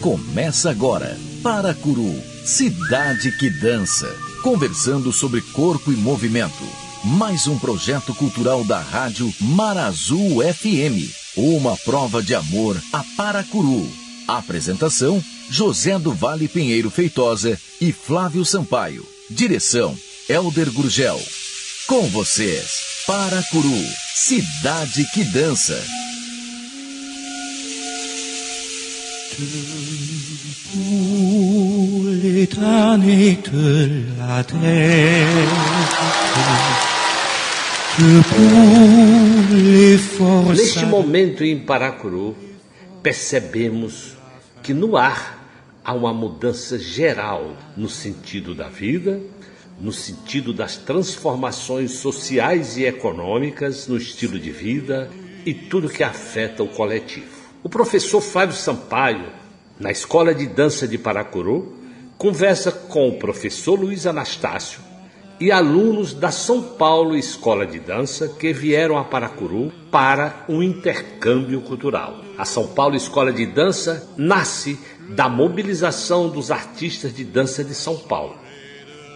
Começa agora, Paracuru, cidade que dança. Conversando sobre corpo e movimento. Mais um projeto cultural da rádio Marazul FM. Uma prova de amor a Paracuru. Apresentação, José do Vale Pinheiro Feitosa e Flávio Sampaio. Direção, Elder Gurgel. Com vocês, Paracuru, cidade que dança. Pour l'éternité la terre, que pour les forças... Neste momento em Paracuru, percebemos que no ar há uma mudança geral no sentido da vida, no sentido das transformações sociais e econômicas, no estilo de vida e tudo que afeta o coletivo. O professor Flávio Sampaio, na Escola de Dança de Paracuru, conversa com o professor Luiz Anastácio e alunos da São Paulo Escola de Dança que vieram a Paracuru para um intercâmbio cultural. A São Paulo Escola de Dança nasce da mobilização dos artistas de dança de São Paulo,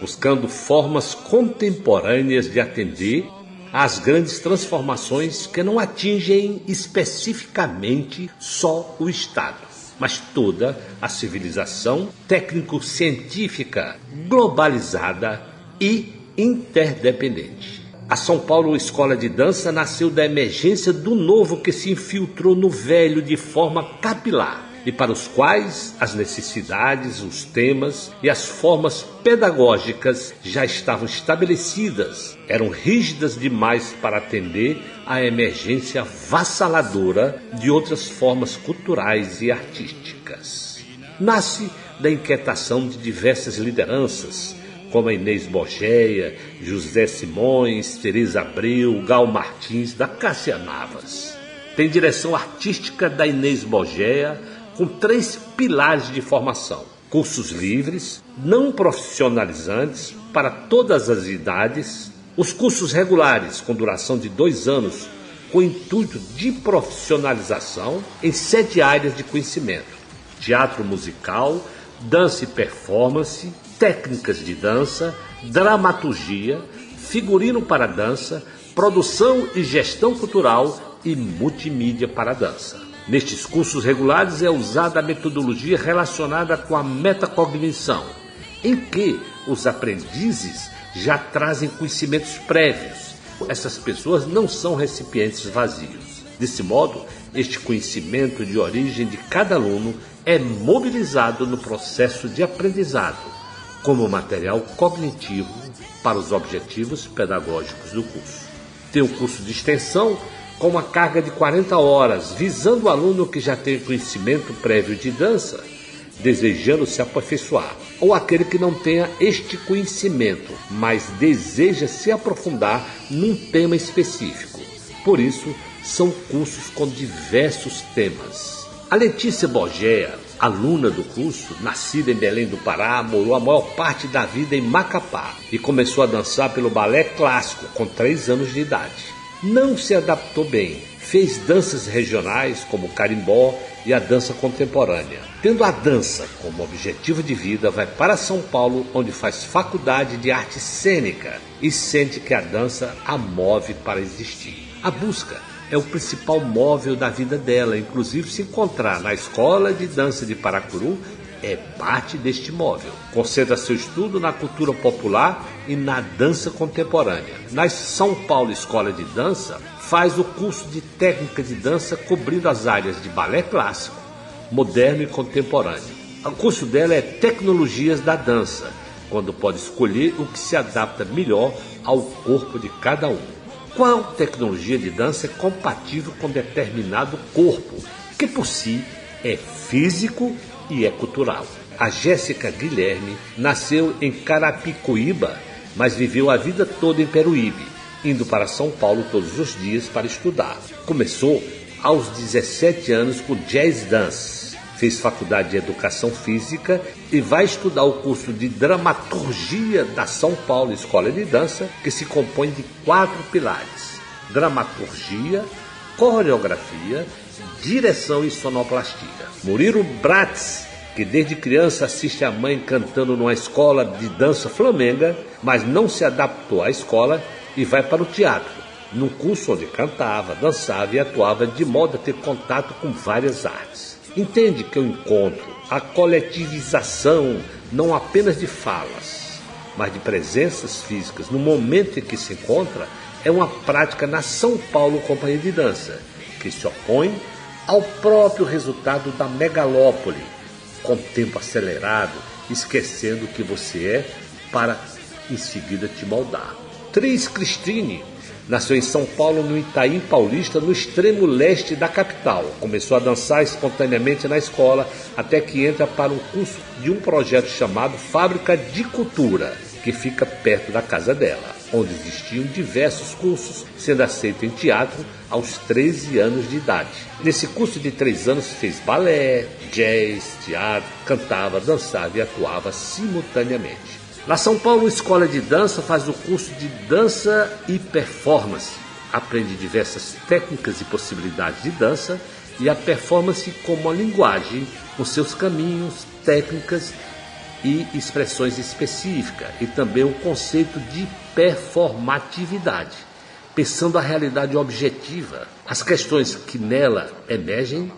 buscando formas contemporâneas de atender às grandes transformações que não atingem especificamente só o Estado, mas toda a civilização técnico-científica globalizada e interdependente. A São Paulo Escola de Dança nasceu da emergência do novo que se infiltrou no velho de forma capilar, e para os quais as necessidades, os temas e as formas pedagógicas já estavam estabelecidas, eram rígidas demais para atender à emergência avassaladora de outras formas culturais e artísticas. Nasce da inquietação de diversas lideranças, como a Inês Borgeia, José Simões, Teresa Abreu, Gal Martins, da Cássia Navas. Tem direção artística da Inês Borgeia, com 3 pilares de formação: cursos livres, não profissionalizantes para todas as idades, os cursos regulares com duração de 2 anos, com intuito de profissionalização em 7 áreas de conhecimento: teatro musical, dança e performance, técnicas de dança, dramaturgia, figurino para dança, produção e gestão cultural e multimídia para dança. Nestes cursos regulares é usada a metodologia relacionada com a metacognição, em que os aprendizes já trazem conhecimentos prévios. Essas pessoas não são recipientes vazios. Desse modo, este conhecimento de origem de cada aluno é mobilizado no processo de aprendizado, como material cognitivo para os objetivos pedagógicos do curso. Tem o curso de extensão, com uma carga de 40 horas, visando o aluno que já tem conhecimento prévio de dança, desejando se aperfeiçoar, ou aquele que não tenha este conhecimento, mas deseja se aprofundar num tema específico. Por isso, são cursos com diversos temas. A Letícia Borgeia, aluna do curso, nascida em Belém do Pará, morou a maior parte da vida em Macapá e começou a dançar pelo balé clássico com 3 anos de idade. Não se adaptou bem, fez danças regionais como o carimbó e a dança contemporânea. Tendo a dança como objetivo de vida, vai para São Paulo, onde faz faculdade de arte cênica e sente que a dança a move para existir. A busca é o principal móvel da vida dela, inclusive se encontrar na Escola de Dança de Paracuru é parte deste móvel. Concentra seu estudo na cultura popular e na dança contemporânea. Na São Paulo Escola de Dança, faz o curso de técnica de dança cobrindo as áreas de balé clássico, moderno e contemporâneo. O curso dela é Tecnologias da Dança, quando pode escolher o que se adapta melhor ao corpo de cada um. Qual tecnologia de dança é compatível com determinado corpo, que por si é físico e é cultural. A Jéssica Guilherme nasceu em Carapicuíba, mas viveu a vida toda em Peruíbe, indo para São Paulo todos os dias para estudar. Começou aos 17 anos com jazz dance, fez faculdade de educação física e vai estudar o curso de dramaturgia da São Paulo Escola de Dança, que se compõe de 4 pilares: dramaturgia, coreografia, direção e sonoplastia. Murilo Bratz que desde criança assiste a mãe cantando numa escola de dança flamenga, mas não se adaptou à escola e vai para o teatro, num curso onde cantava, dançava e atuava de modo a ter contato com várias artes. Entende que o encontro, a coletivização, não apenas de falas, mas de presenças físicas no momento em que se encontra, é uma prática na São Paulo Companhia de Dança, que se opõe ao próprio resultado da megalópole, com tempo acelerado, esquecendo que você é para em seguida te moldar. Tris Christine nasceu em São Paulo, no Itaim Paulista, no extremo leste da capital. Começou a dançar espontaneamente na escola, até que entra para um curso de um projeto chamado Fábrica de Cultura, que fica perto da casa dela, onde existiam diversos cursos, sendo aceito em teatro aos 13 anos de idade. Nesse curso de 3 anos fez balé, jazz, teatro, cantava, dançava e atuava simultaneamente. Na São Paulo Escola de Dança faz o curso de Dança e Performance. Aprende diversas técnicas e possibilidades de dança e a performance como a linguagem, com seus caminhos, técnicas e expressões específicas, e também o conceito de performatividade, pensando a realidade objetiva, as questões que nela emergem,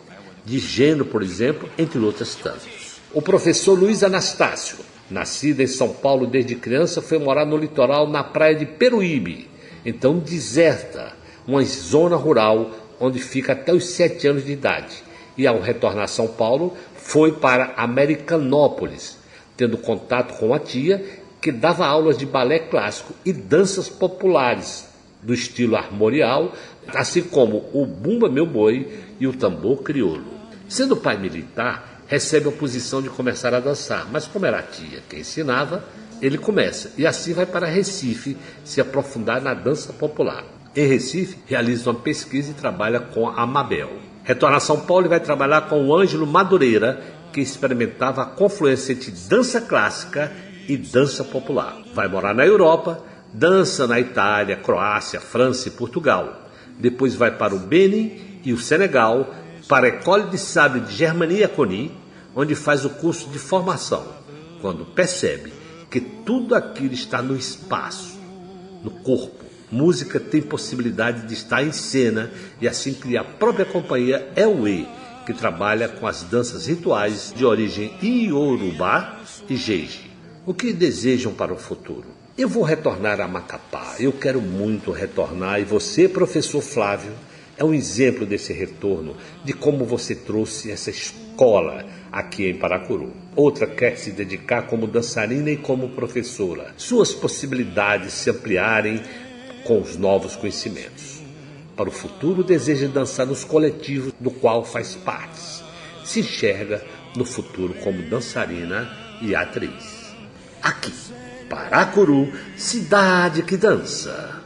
de gênero, por exemplo, entre outras tantas. O professor Luiz Anastácio, nascido em São Paulo desde criança, foi morar no litoral, na praia de Peruíbe, então deserta, uma zona rural onde fica até os 7 anos de idade. E ao retornar a São Paulo, foi para Americanópolis, tendo contato com a tia, que dava aulas de balé clássico e danças populares, do estilo armorial, assim como o Bumba Meu Boi e o tambor crioulo. Sendo pai militar, recebe a posição de começar a dançar, mas como era a tia que ensinava, ele começa, e assim vai para Recife se aprofundar na dança popular. Em Recife, realiza uma pesquisa e trabalha com a Mabel. Retorna a São Paulo e vai trabalhar com o Ângelo Madureira, que experimentava a confluência entre dança clássica e dança popular. Vai morar na Europa, dança na Itália, Croácia, França e Portugal. Depois vai para o Benin e o Senegal, para a École de Sable de Germania-Coni, onde faz o curso de formação, quando percebe que tudo aquilo está no espaço, no corpo. Música tem possibilidade de estar em cena e assim cria a própria companhia Elway, que trabalha com as danças rituais de origem iorubá e jeje. O que desejam para o futuro? Eu vou retornar a Macapá, eu quero muito retornar, e você, professor Flávio, é um exemplo desse retorno, de como você trouxe essa escola aqui em Paracuru. Outra quer se dedicar como dançarina e como professora. Suas possibilidades se ampliarem com os novos conhecimentos. Para o futuro, deseja dançar nos coletivos do qual faz parte. Se enxerga no futuro como dançarina e atriz. Aqui, Paracuru, cidade que dança.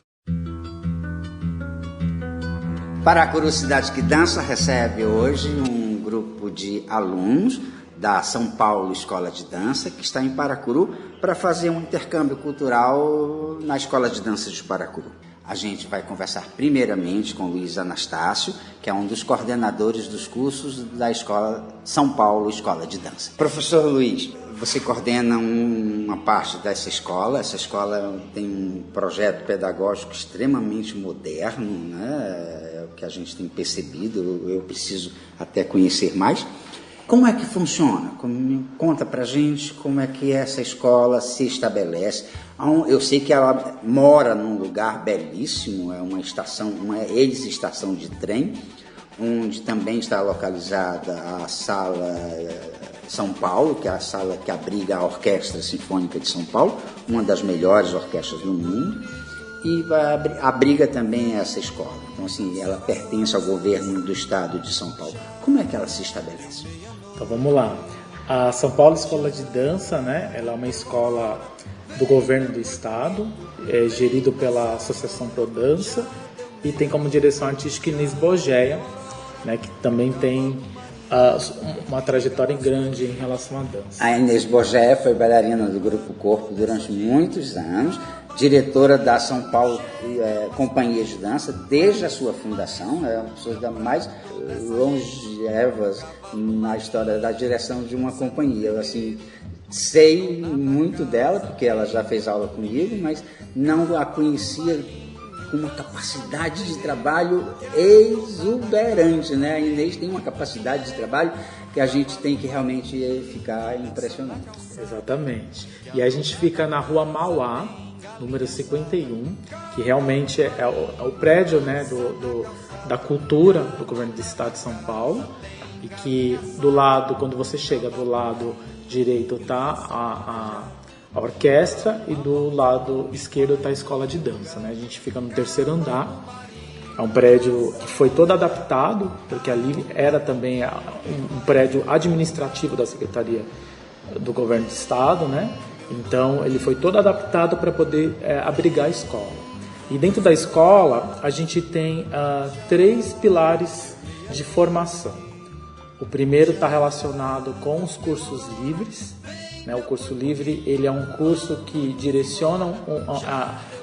Paracuru Cidade que Dança recebe hoje um grupo de alunos da São Paulo Escola de Dança, que está em Paracuru, para fazer um intercâmbio cultural na Escola de Dança de Paracuru. A gente vai conversar primeiramente com o Luiz Anastácio, que é um dos coordenadores dos cursos da Escola São Paulo Escola de Dança. Professor Luiz, você coordena uma parte dessa escola. Essa escola tem um projeto pedagógico extremamente moderno, né? É o que a gente tem percebido, eu preciso até conhecer mais. Como é que funciona? Conta pra gente como é que essa escola se estabelece. Eu sei que ela mora num lugar belíssimo, é uma ex-estação de trem, onde também está localizada a Sala São Paulo, que é a sala que abriga a Orquestra Sinfônica de São Paulo, uma das melhores orquestras do mundo, e abriga também essa escola. Então, assim, ela pertence ao governo do estado de São Paulo. Como é que ela se estabelece? Então, vamos lá. A São Paulo Escola de Dança, né, ela é uma escola do governo do estado, é gerido pela Associação Pro Dança, e tem como direção artística Inês Bogeia, né, que também tem uma trajetória grande em relação à dança. A Inês Bogeia foi bailarina do Grupo Corpo durante muitos anos, diretora da São Paulo Companhia de Dança desde a sua fundação, é uma das pessoas mais longevas na história da direção de uma companhia. Eu, assim, sei muito dela, porque ela já fez aula comigo, mas não a conhecia com uma capacidade de trabalho exuberante, né? A Inês tem uma capacidade de trabalho que a gente tem que realmente ficar impressionado. Exatamente. E a gente fica na Rua Mauá, número 51, que realmente é o prédio, né, da cultura do governo do estado de São Paulo, e que do lado, quando você chega do lado direito tá a orquestra e do lado esquerdo está a escola de dança, né? A gente fica no terceiro andar. É um prédio que foi todo adaptado, porque ali era também um prédio administrativo da Secretaria do Governo do Estado, né? Então ele foi todo adaptado para poder abrigar a escola. E dentro da escola a gente tem 3 pilares de formação. O primeiro está relacionado com os cursos livres. O curso livre, ele é um curso que direciona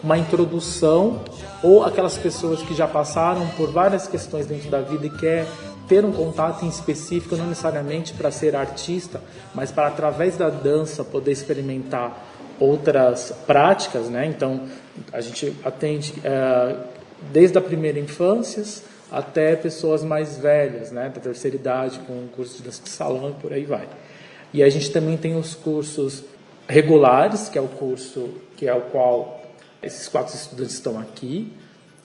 uma introdução, ou aquelas pessoas que já passaram por várias questões dentro da vida e quer ter um contato em específico, não necessariamente para ser artista, mas para, através da dança, poder experimentar outras práticas, né? Então, a gente atende desde a primeira infância até pessoas mais velhas, né? Da terceira idade, com curso de dança de salão e por aí vai. E a gente também tem os cursos regulares, que é o curso o qual esses 4 estudantes estão aqui,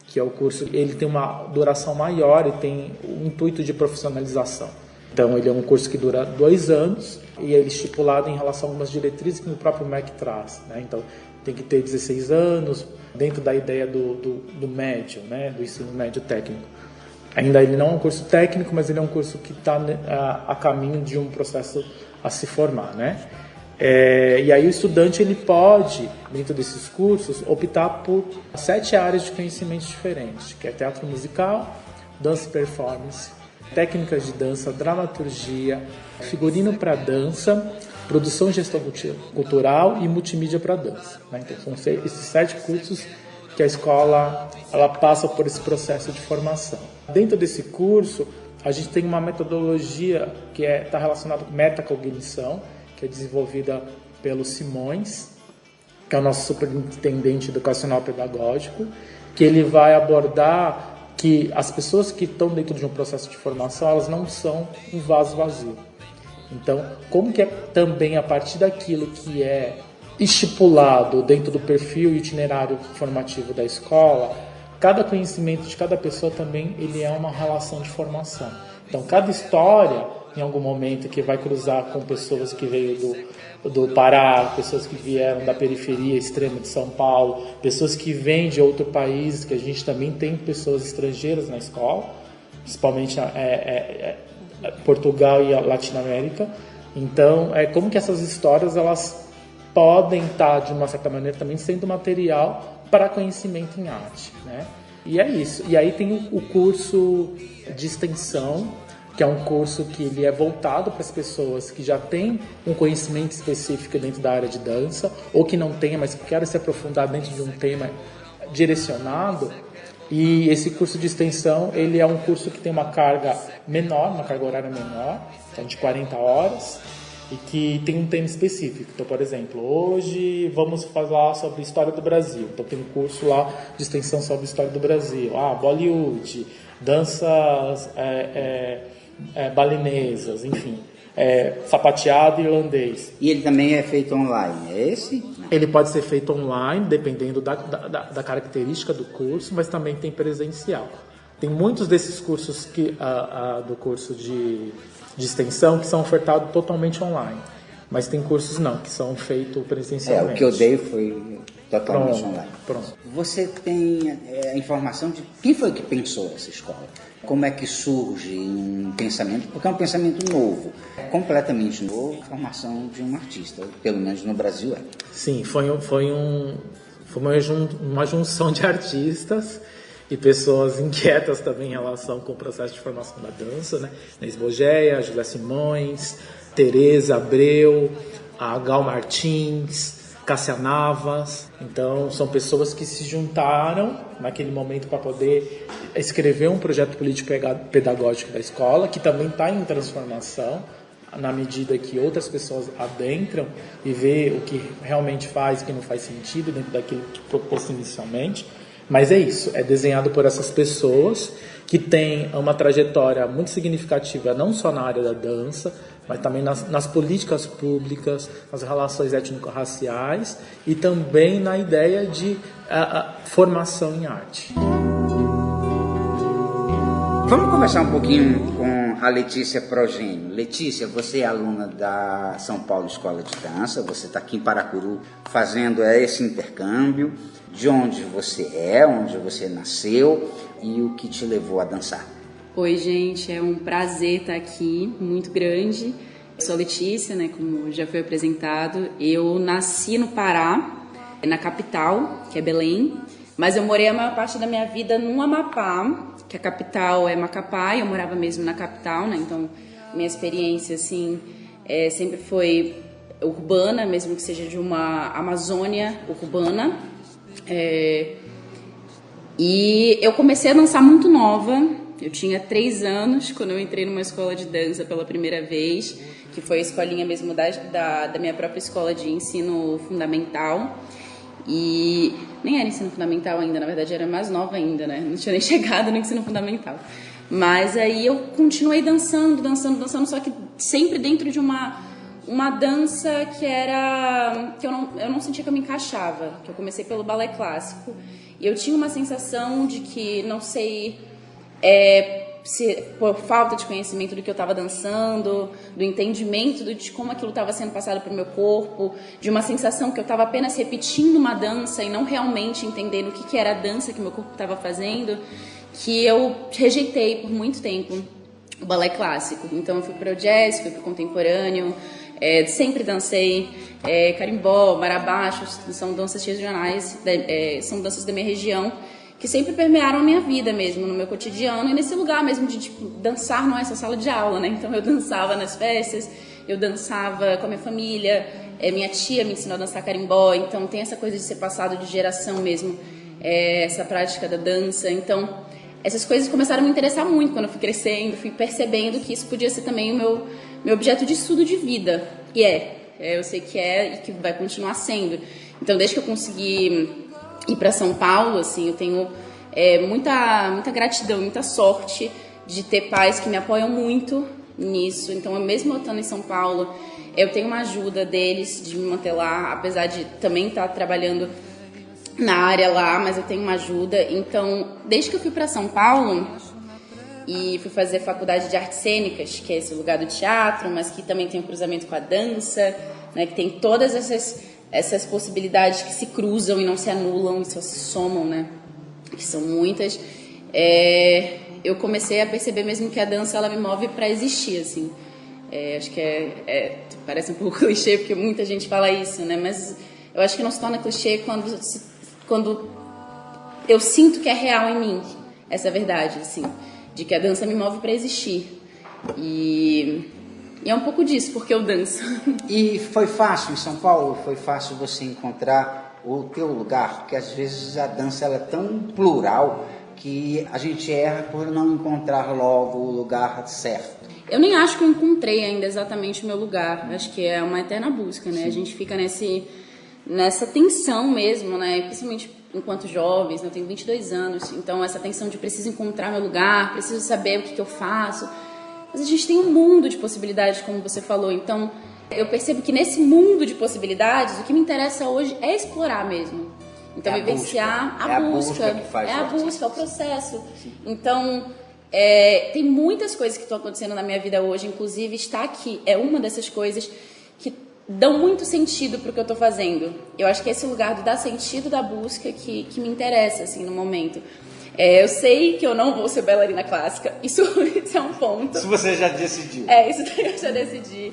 que é o curso, ele tem uma duração maior e tem o intuito de profissionalização. Então, ele é um curso que dura 2 anos e é estipulado em relação a algumas diretrizes que o próprio MEC traz, né? Então, tem que ter 16 anos, dentro da ideia do médio, né? Do ensino médio técnico. Ainda ele não é um curso técnico, mas ele é um curso que está a caminho de um processo a se formar, né? E aí o estudante ele pode, dentro desses cursos, optar por 7 áreas de conhecimento diferentes, que é teatro musical, dança e performance, técnicas de dança, dramaturgia, figurino para dança, produção e gestão cultural e multimídia para dança, né? Então são esses 7 cursos que a escola ela passa por esse processo de formação. Dentro desse curso, a gente tem uma metodologia que está relacionada com metacognição, que é desenvolvida pelo Simões, que é o nosso superintendente educacional pedagógico, que ele vai abordar que as pessoas que estão dentro de um processo de formação, elas não são um vaso vazio. Então, como que é também a partir daquilo que é estipulado dentro do perfil e itinerário formativo da escola, cada conhecimento de cada pessoa também ele é uma relação de formação. Então, cada história, em algum momento, que vai cruzar com pessoas que veio do Pará, pessoas que vieram da periferia extrema de São Paulo, pessoas que vêm de outro país, que a gente também tem pessoas estrangeiras na escola, principalmente Portugal e a Latinoamérica. Então, como que essas histórias elas podem estar, de uma certa maneira, também sendo material para conhecimento em arte, né? E é isso. E aí tem o curso de extensão, que é um curso que ele é voltado para as pessoas que já têm um conhecimento específico dentro da área de dança, ou que não tenha, mas que querem se aprofundar dentro de um tema direcionado. E esse curso de extensão, ele é um curso que tem uma carga menor, uma carga horária menor, então de 40 horas, e que tem um tema específico. Então, por exemplo, hoje vamos falar sobre história do Brasil. Então tem um curso lá de extensão sobre história do Brasil. Bollywood, danças balinesas, enfim, sapateado irlandês. E ele também é feito online, é esse? Ele pode ser feito online, dependendo da característica do curso, mas também tem presencial. Tem muitos desses cursos do curso de extensão que são ofertados totalmente online, mas tem cursos não, que são feitos presencialmente. O que eu dei foi totalmente online. Pronto. Você tem a informação de quem foi que pensou essa escola? Como é que surge um pensamento? Porque é um pensamento novo, completamente novo, formação de um artista, pelo menos no Brasil é. Sim, foi uma junção de artistas e pessoas inquietas também em relação com o processo de formação da dança, né? Inês Bogeia, Júlia Simões, Tereza Abreu, a Gal Martins, Cássia Navas. Então, são pessoas que se juntaram naquele momento para poder escrever um projeto político-pedagógico da escola, que também está em transformação, na medida que outras pessoas adentram e vê o que realmente faz e o que não faz sentido dentro daquilo que propôs inicialmente. Mas é isso, é desenhado por essas pessoas que têm uma trajetória muito significativa, não só na área da dança, mas também nas políticas públicas, nas relações étnico-raciais e também na ideia de formação em arte. Vamos conversar um pouquinho com a Letícia Progênio. Letícia, você é aluna da São Paulo Escola de Dança, você está aqui em Paracuru fazendo esse intercâmbio. De onde você é, onde você nasceu e o que te levou a dançar? Oi, gente, é um prazer estar aqui, muito grande. Eu sou Letícia, né, como já foi apresentado. Eu nasci no Pará, na capital, que é Belém, mas eu morei a maior parte da minha vida no Amapá, que a capital é Macapá, e eu morava mesmo na capital, né, então minha experiência, assim, sempre foi urbana, mesmo que seja de uma Amazônia urbana. E eu comecei a dançar muito nova. Eu tinha 3 anos quando eu entrei numa escola de dança pela primeira vez, que foi a escolinha mesmo da minha própria escola de ensino fundamental. E nem era ensino fundamental ainda, na verdade era mais nova ainda, né? Não tinha nem chegado no ensino fundamental. Mas aí eu continuei dançando, só que sempre dentro de uma dança que eu não sentia que eu me encaixava, que eu comecei pelo balé clássico, e eu tinha uma sensação de que, não sei, se por falta de conhecimento do que eu estava dançando, do entendimento de como aquilo estava sendo passado para o meu corpo, de uma sensação que eu estava apenas repetindo uma dança e não realmente entendendo o que era a dança que meu corpo estava fazendo, que eu rejeitei por muito tempo o balé clássico. Então eu fui para o jazz, fui para o contemporâneo, sempre dancei carimbó, marabaixo, são danças regionais, são danças da minha região, que sempre permearam a minha vida mesmo, no meu cotidiano, e nesse lugar mesmo de dançar não é essa sala de aula, né? Então eu dançava nas festas, eu dançava com a minha família, minha tia me ensinou a dançar carimbó, então tem essa coisa de ser passado de geração mesmo, essa prática da dança. Então essas coisas começaram a me interessar muito quando eu fui crescendo, fui percebendo que isso podia ser também o meu objeto de estudo de vida. E eu sei que e que vai continuar sendo. Então, desde que eu consegui ir para São Paulo, assim, eu tenho muita gratidão, muita sorte de ter pais que me apoiam muito nisso. Então, mesmo eu estando em São Paulo, eu tenho uma ajuda deles de me manter lá, apesar de também estar trabalhando na área lá, mas eu tenho uma ajuda. Então, desde que eu fui para São Paulo e fui fazer faculdade de artes cênicas, que é esse lugar do teatro, mas que também tem um cruzamento com a dança, né, que tem todas essas possibilidades que se cruzam e não se anulam e só se somam, né, que são muitas, eu comecei a perceber mesmo que a dança ela me move para existir, assim. Acho que parece um pouco clichê, porque muita gente fala isso, né, mas eu acho que não se torna clichê quando eu sinto que é real em mim essa verdade, assim, de que a dança me move para existir. E é um pouco disso, porque eu danço. E foi fácil em São Paulo? Foi fácil você encontrar o teu lugar? Porque às vezes a dança ela é tão plural que a gente erra por não encontrar logo o lugar certo. Eu nem acho que eu encontrei ainda exatamente o meu lugar. Acho que é uma eterna busca, né? Sim. A gente fica nessa tensão mesmo, né? Principalmente enquanto jovens, né? Eu tenho 22 anos, então essa tensão de preciso encontrar meu lugar, preciso saber o que eu faço. Mas a gente tem um mundo de possibilidades, como você falou, então eu percebo que nesse mundo de possibilidades, o que me interessa hoje é explorar mesmo. Então vivenciar a busca, é o processo. Sim. Então tem muitas coisas que estão acontecendo na minha vida hoje, inclusive estar aqui é uma dessas coisas que dão muito sentido para o que eu estou fazendo. Eu acho que é esse lugar do dar sentido da busca que me interessa, assim, no momento. Eu sei que eu não vou ser bailarina clássica, isso é um ponto. Isso você já decidiu. Isso eu já decidi.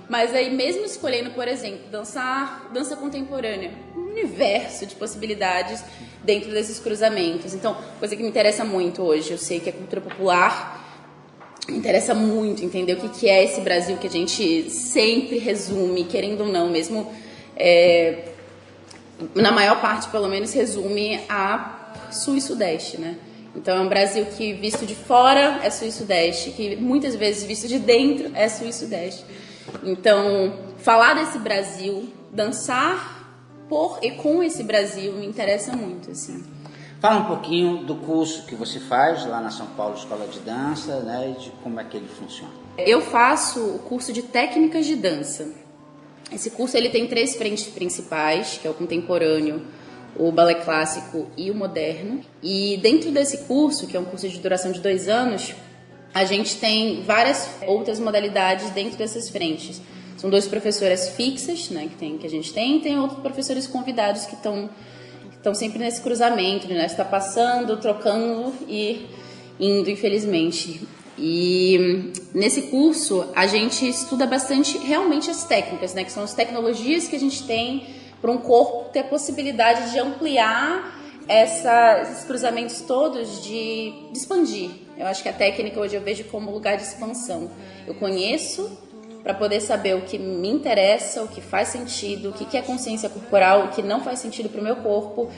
Mas aí, mesmo escolhendo, por exemplo, dança contemporânea, um universo de possibilidades dentro desses cruzamentos. Então, coisa que me interessa muito hoje, eu sei que a cultura popular me interessa muito entender o que é esse Brasil que a gente sempre resume, querendo ou não, mesmo na maior parte, pelo menos, resume a sul e sudeste, né? Então é um Brasil que visto de fora é sul e sudeste, que muitas vezes visto de dentro é sul e sudeste. Então, falar desse Brasil, dançar por e com esse Brasil me interessa muito, assim. Fala um pouquinho do curso que você faz lá na São Paulo Escola de Dança, né, e de como é que ele funciona. Eu faço o curso de técnicas de dança. Esse curso ele tem 3 frentes principais, que é o contemporâneo, o balé clássico e o moderno. E dentro desse curso, que é um curso de duração de 2 anos, a gente tem várias outras modalidades dentro dessas frentes. São 2 professoras fixas, né, que a gente tem, e tem outros professores convidados que estão sempre nesse cruzamento, né, está passando, trocando e indo, infelizmente. E nesse curso a gente estuda bastante realmente as técnicas, né, que são as tecnologias que a gente tem para um corpo ter a possibilidade de ampliar esses cruzamentos todos, de expandir. Eu acho que a técnica hoje eu vejo como lugar de expansão. Eu conheço para poder saber o que me interessa, o que faz sentido, o que é consciência corporal, o que não faz sentido para o meu corpo,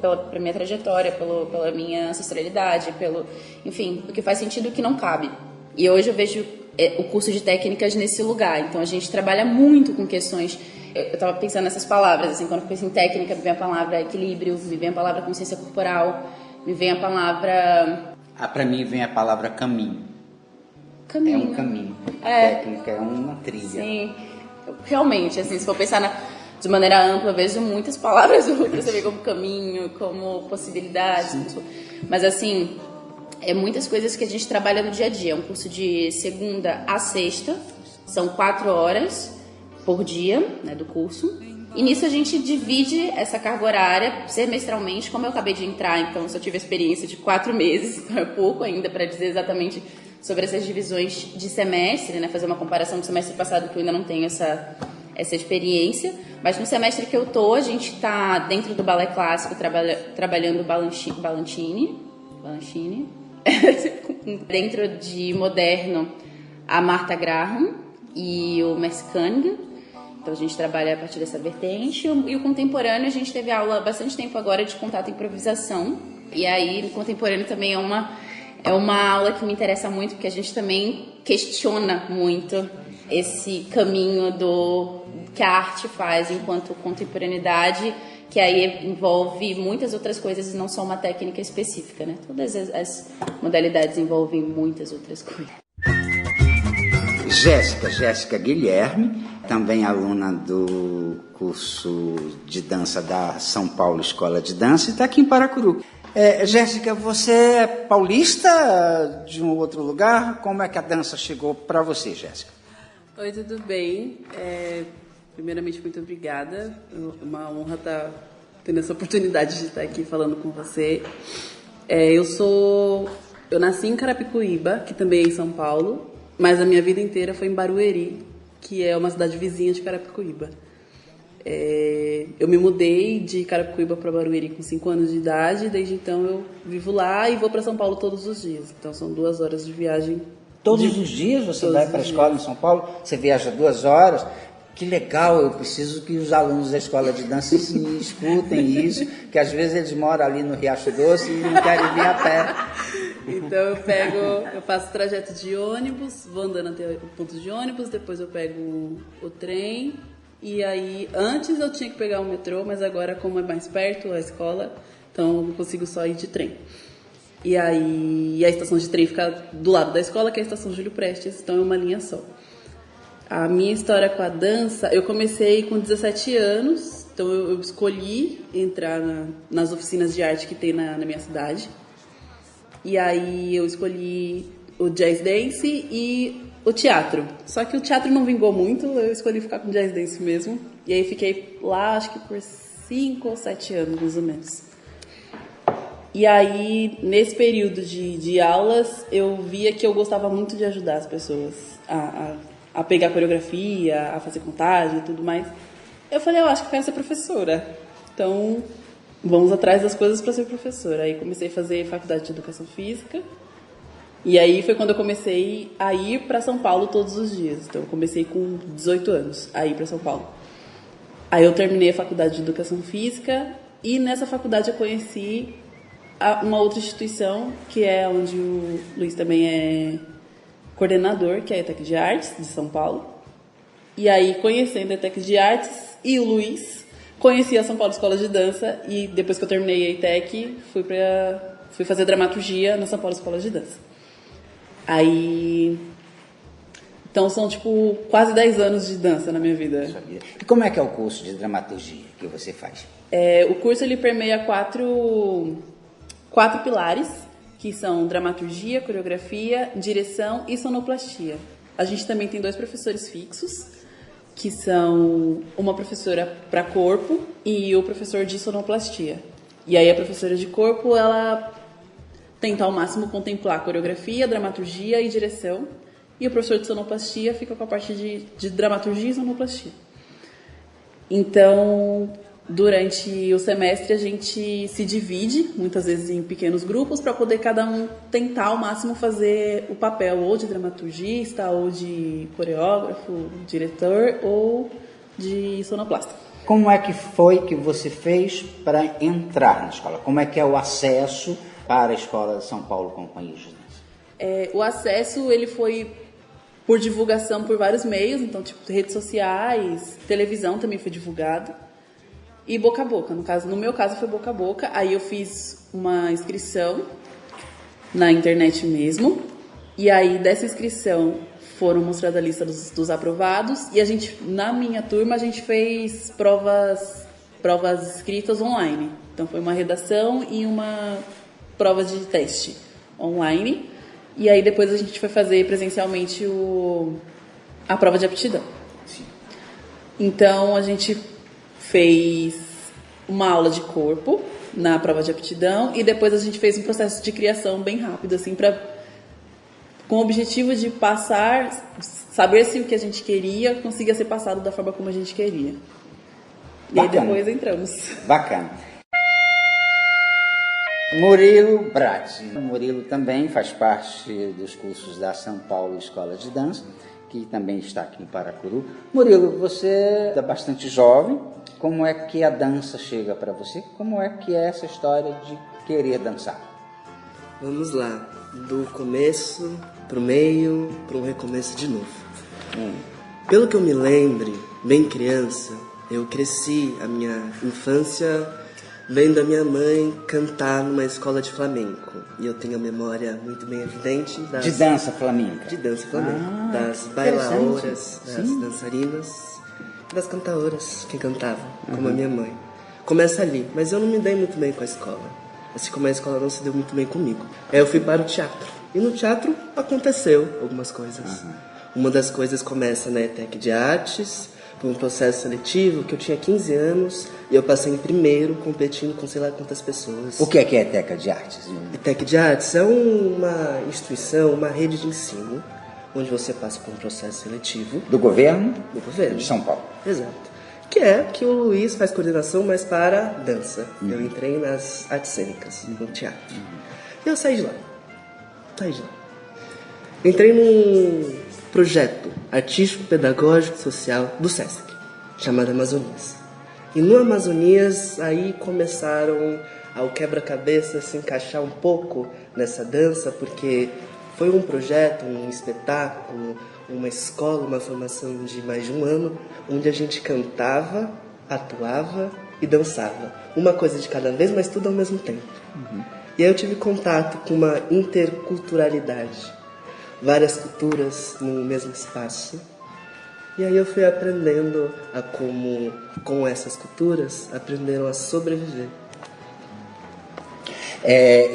pela minha trajetória, pela minha ancestralidade, enfim, o que faz sentido e o que não cabe. E hoje eu vejo o curso de técnicas nesse lugar. Então a gente trabalha muito com questões. Eu estava pensando nessas palavras, assim, quando eu penso em técnica, me vem a palavra equilíbrio, me vem a palavra consciência corporal, me vem a palavra... Para mim vem a palavra caminho. Caminho. É um caminho. Técnica é uma trilha. Sim, realmente, assim, se for pensar de maneira ampla, eu vejo muitas palavras outras também, como caminho, como possibilidades, mas assim, é muitas coisas que a gente trabalha no dia a dia. É um curso de segunda a sexta, são 4 horas por dia, né, do curso. E nisso a gente divide essa carga horária semestralmente, como eu acabei de entrar, então eu só tive a experiência de 4 meses, então é pouco ainda para dizer exatamente sobre essas divisões de semestre, né, fazer uma comparação com o semestre passado, que eu ainda não tenho essa experiência, mas no semestre que eu tô, a gente está dentro do balé clássico trabalhando Balanchine, dentro de moderno a Martha Graham e o Merce Cunningham. Então a gente trabalha a partir dessa vertente, e o contemporâneo a gente teve aula há bastante tempo agora de contato e improvisação, e aí no contemporâneo também é uma aula que me interessa muito, porque a gente também questiona muito esse caminho que a arte faz enquanto contemporaneidade, que aí envolve muitas outras coisas e não só uma técnica específica, né? Todas as modalidades envolvem muitas outras coisas. Jéssica Guilherme, também aluna do curso de dança da São Paulo Escola de Dança, e está aqui em Paracuru. Jéssica, você é paulista de um outro lugar? Como é que a dança chegou para você, Jéssica? Oi, tudo bem? Primeiramente, muito obrigada. É uma honra estar tendo essa oportunidade de estar aqui falando com você. Eu nasci em Carapicuíba, que também é em São Paulo, mas a minha vida inteira foi em Barueri, que é uma cidade vizinha de Carapicuíba. Eu me mudei de Carapicuíba para Barueri com 5 anos de idade, e desde então eu vivo lá e vou para São Paulo todos os dias. Então são 2 horas de viagem. Todos os dias você vai para a escola em São Paulo? Você viaja 2 horas? Que legal, eu preciso que os alunos da escola de dança escutem isso, que às vezes eles moram ali no Riacho Doce e não querem vir a pé. Então eu faço trajeto de ônibus, vou andando até o ponto de ônibus, depois eu pego o trem, e aí antes eu tinha que pegar o metrô, mas agora, como é mais perto a escola, então eu consigo só ir de trem. E aí a estação de trem fica do lado da escola, que é a estação Júlio Prestes, então é uma linha só. A minha história com a dança, eu comecei com 17 anos, então eu escolhi entrar nas oficinas de arte que tem na minha cidade. E aí eu escolhi o jazz dance e o teatro. Só que o teatro não vingou muito, eu escolhi ficar com jazz dance mesmo. E aí fiquei lá, acho que por 5 ou 7 anos, mais ou menos. E aí, nesse período de aulas, eu via que eu gostava muito de ajudar as pessoas a pegar coreografia, a fazer contagem e tudo mais. Eu falei, eu acho que quero ser professora. Então, vamos atrás das coisas para ser professora. Aí comecei a fazer faculdade de educação física. E aí foi quando eu comecei a ir para São Paulo todos os dias. Então, eu comecei com 18 anos a ir para São Paulo. Aí eu terminei a faculdade de Educação Física e nessa faculdade eu conheci uma outra instituição, que é onde o Luiz também é coordenador, que é a ETEC de Artes, de São Paulo. E aí, conhecendo a ETEC de Artes e o Luiz, conheci a São Paulo Escola de Dança e depois que eu terminei a ETEC, fui fazer dramaturgia na São Paulo Escola de Dança. Aí... Então são, tipo, quase 10 anos de dança na minha vida. E como é que é o curso de dramaturgia que você faz? O curso, ele permeia quatro pilares, que são dramaturgia, coreografia, direção e sonoplastia. A gente também tem 2 professores fixos, que são uma professora para corpo e o professor de sonoplastia. E aí a professora de corpo, ela tenta ao máximo contemplar coreografia, dramaturgia e direção. E o professor de sonoplastia fica com a parte de dramaturgia e sonoplastia. Então, durante o semestre, a gente se divide, muitas vezes em pequenos grupos, para poder cada um tentar ao máximo fazer o papel ou de dramaturgista, ou de coreógrafo, diretor, ou de sonoplasta. Como é que foi que você fez para entrar na escola? Como é que é o acesso para a Escola de São Paulo Companhia de Dança? O acesso, ele foi por divulgação por vários meios, então, tipo, redes sociais, televisão também foi divulgado, e boca a boca. No meu caso, foi boca a boca. Aí eu fiz uma inscrição na internet mesmo, e aí dessa inscrição foram mostrada a lista dos aprovados, e a gente, na minha turma, a gente fez provas escritas online. Então, foi uma redação e uma prova de teste online. E aí depois a gente foi fazer presencialmente a prova de aptidão. Sim. Então a gente fez uma aula de corpo na prova de aptidão e depois a gente fez um processo de criação bem rápido, assim, com o objetivo de saber se o que a gente queria conseguia ser passado da forma como a gente queria. E Bacana. aí depois entramos. Bacana. Murilo Bratti. O Murilo também faz parte dos cursos da São Paulo Escola de Dança, que também está aqui em Paracuru. Murilo, você é bastante jovem. Como é que a dança chega para você? Como é que é essa história de querer dançar? Vamos lá, do começo pro meio, para um recomeço de novo. Pelo que eu me lembre, bem criança, eu cresci a minha infância vendo a minha mãe cantar numa escola de flamenco. E eu tenho a memória muito bem evidente de dança flamenca. De dança flamenca. Das bailaoras, das dançarinas, das cantadoras que cantavam, como a minha mãe. Começa ali, mas eu não me dei muito bem com a escola. Assim como a escola não se deu muito bem comigo. Aí eu fui para o teatro. E no teatro aconteceu algumas coisas. Uma das coisas começa na ETEC de Artes, por um processo seletivo, que eu tinha 15 anos e eu passei em primeiro, competindo com sei lá quantas pessoas. O que é a ETEC de Artes? ETEC de Artes é uma instituição, uma rede de ensino, onde você passa por um processo seletivo. Do governo? Do governo. De São Paulo. Exato. Que é que o Luiz faz coordenação, mas para dança. Eu entrei nas artes cênicas, no teatro. E eu saí de lá. Entrei num projeto artístico, pedagógico, social do SESC, chamado Amazonias. E no Amazonias, aí começaram ao quebra-cabeça se encaixar um pouco nessa dança, porque foi um projeto, um espetáculo, uma escola, uma formação de mais de um ano, onde a gente cantava, atuava e dançava. Uma coisa de cada vez, mas tudo ao mesmo tempo. E aí eu tive contato com uma interculturalidade. Várias culturas no mesmo espaço. E aí eu fui aprendendo a como, com essas culturas, aprenderam a sobreviver.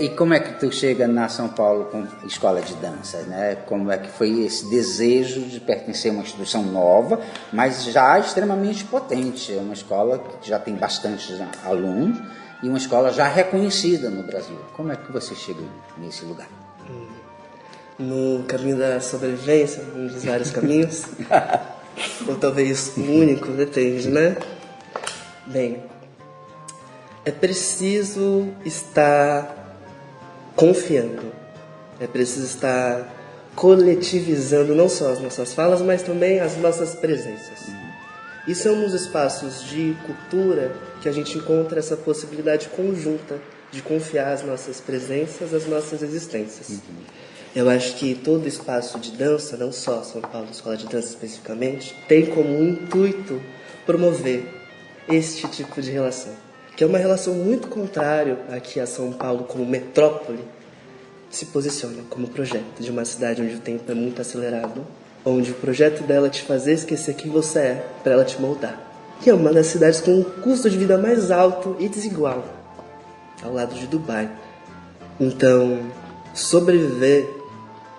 E como é que tu chega na São Paulo com escola de dança, né? Como é que foi esse desejo de pertencer a uma instituição nova, mas já extremamente potente? É uma escola que já tem bastantes alunos e uma escola já reconhecida no Brasil. Como é que você chega nesse lugar? No caminho da sobrevivência, um dos vários caminhos, ou talvez o único, depende, né? Bem, é preciso estar confiando, é preciso estar coletivizando não só as nossas falas, mas também as nossas presenças. E são nos espaços de cultura que a gente encontra essa possibilidade conjunta de confiar as nossas presenças, as nossas existências. Eu acho que todo espaço de dança, não só São Paulo Escola de Dança especificamente, tem como intuito promover este tipo de relação, que é uma relação muito contrária aqui a São Paulo como metrópole se posiciona como projeto de uma cidade onde o tempo é muito acelerado, onde o projeto dela é te fazer esquecer quem você é para ela te moldar. E é uma das cidades com um custo de vida mais alto e desigual, ao lado de Dubai. Então, sobreviver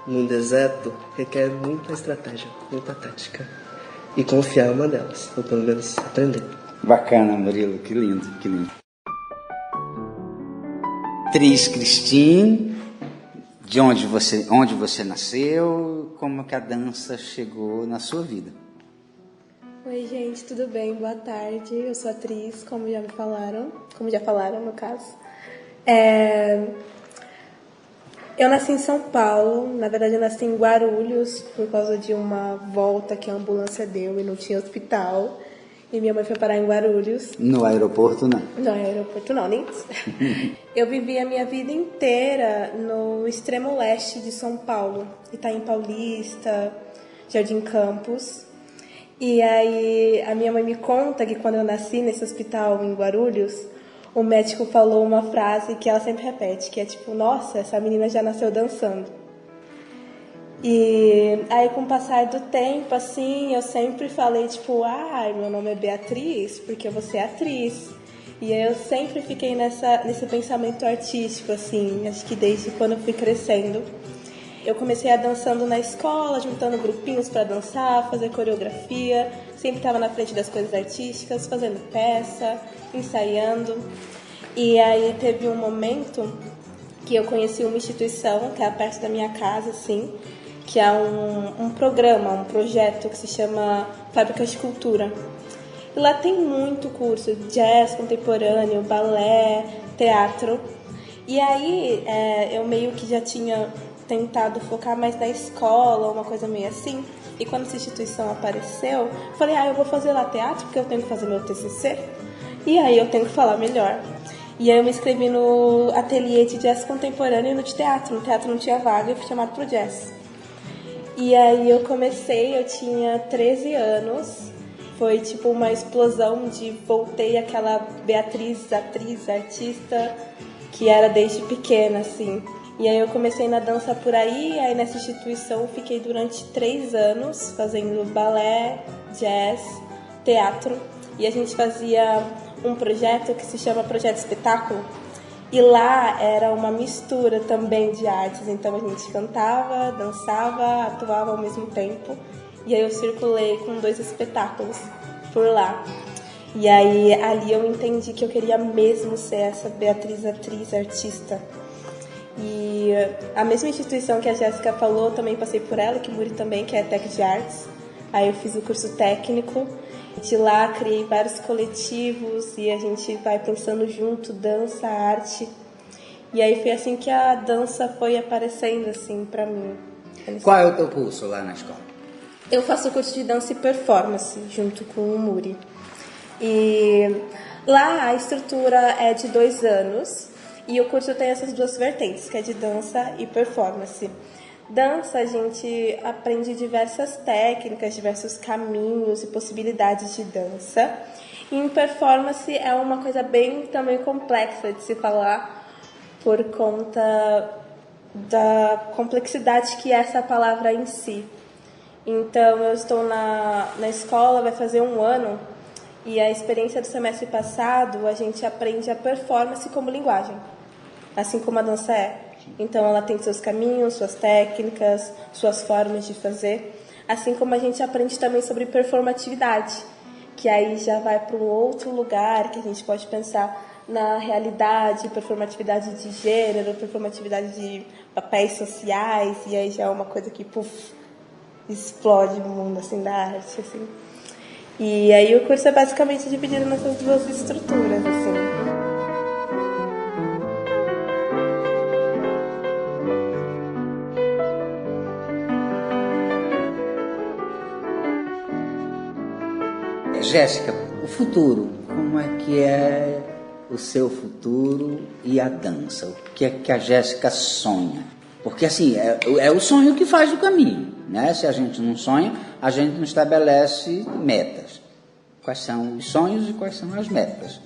num deserto requer muita estratégia, muita tática. E confiar é uma delas, ou pelo menos aprender. Bacana, Murilo, que lindo, que lindo. Tris Cristin, de onde você nasceu, como que a dança chegou na sua vida? Oi, gente, tudo bem? Boa tarde. Eu sou atriz, como já falaram no caso. Eu nasci em São Paulo, na verdade eu nasci em Guarulhos por causa de uma volta que a ambulância deu e não tinha hospital. E minha mãe foi parar em Guarulhos. No aeroporto, não? No aeroporto, não, nem isso. Eu vivi a minha vida inteira no extremo leste de São Paulo. Itaim Paulista, Jardim Campos. E aí a minha mãe me conta que quando eu nasci nesse hospital em Guarulhos, o médico falou uma frase que ela sempre repete, que é tipo, nossa, essa menina já nasceu dançando. E aí com o passar do tempo, assim, eu sempre falei tipo, meu nome é Beatriz, porque você é atriz. E aí eu sempre fiquei nesse pensamento artístico, assim, acho que desde quando eu fui crescendo. Eu comecei a dançando na escola, juntando grupinhos para dançar, fazer coreografia, sempre estava na frente das coisas artísticas, fazendo peça, ensaiando. E aí teve um momento que eu conheci uma instituição, que é perto da minha casa, assim, que é um programa, um projeto que se chama Fábrica de Cultura. E lá tem muito curso, jazz, contemporâneo, balé, teatro. E aí eu meio que já tinha tentado focar mais na escola, uma coisa meio assim. E quando essa instituição apareceu, eu falei, eu vou fazer lá teatro, porque eu tenho que fazer meu TCC. E aí eu tenho que falar melhor. E aí eu me inscrevi no ateliê de jazz contemporâneo e no de teatro. No teatro não tinha vaga, eu fui chamada pro jazz. E aí eu tinha 13 anos. Foi tipo uma explosão de voltei aquela Beatriz, atriz, artista, que era desde pequena, assim. E aí eu comecei na dança por aí nessa instituição eu fiquei durante 3 anos fazendo balé, jazz, teatro. E a gente fazia um projeto que se chama Projeto Espetáculo. E lá era uma mistura também de artes. Então a gente cantava, dançava, atuava ao mesmo tempo. E aí eu circulei com 2 espetáculos por lá. E aí ali eu entendi que eu queria mesmo ser essa Beatriz, atriz, artista. E a mesma instituição que a Jéssica falou, também passei por ela, que Muri também, que é a Tec de Artes. Aí eu fiz o curso técnico. De lá criei vários coletivos e a gente vai pensando junto, dança, arte. E aí foi assim que a dança foi aparecendo assim pra mim. Qual é o teu curso lá na escola? Eu faço o curso de dança e performance junto com o Muri. E lá a estrutura é de 2 anos e o curso tem essas 2 vertentes, que é de dança e performance. Dança, a gente aprende diversas técnicas, diversos caminhos e possibilidades de dança. E em performance é uma coisa bem também complexa de se falar por conta da complexidade que é essa palavra em si. Então, eu estou na escola, vai fazer 1 ano, e a experiência do semestre passado, a gente aprende a performance como linguagem, assim como a dança é. Então, ela tem seus caminhos, suas técnicas, suas formas de fazer. Assim como a gente aprende também sobre performatividade, que aí já vai para um outro lugar, que a gente pode pensar na realidade, performatividade de gênero, performatividade de papéis sociais, e aí já é uma coisa que, explode no mundo, assim, da arte, assim. E aí o curso é basicamente dividido nessas 2 estruturas, assim. Jéssica, o futuro, como é que é o seu futuro e a dança? O que é que a Jéssica sonha? Porque assim, é o sonho que faz o caminho, né? Se a gente não sonha, a gente não estabelece metas. Quais são os sonhos e quais são as metas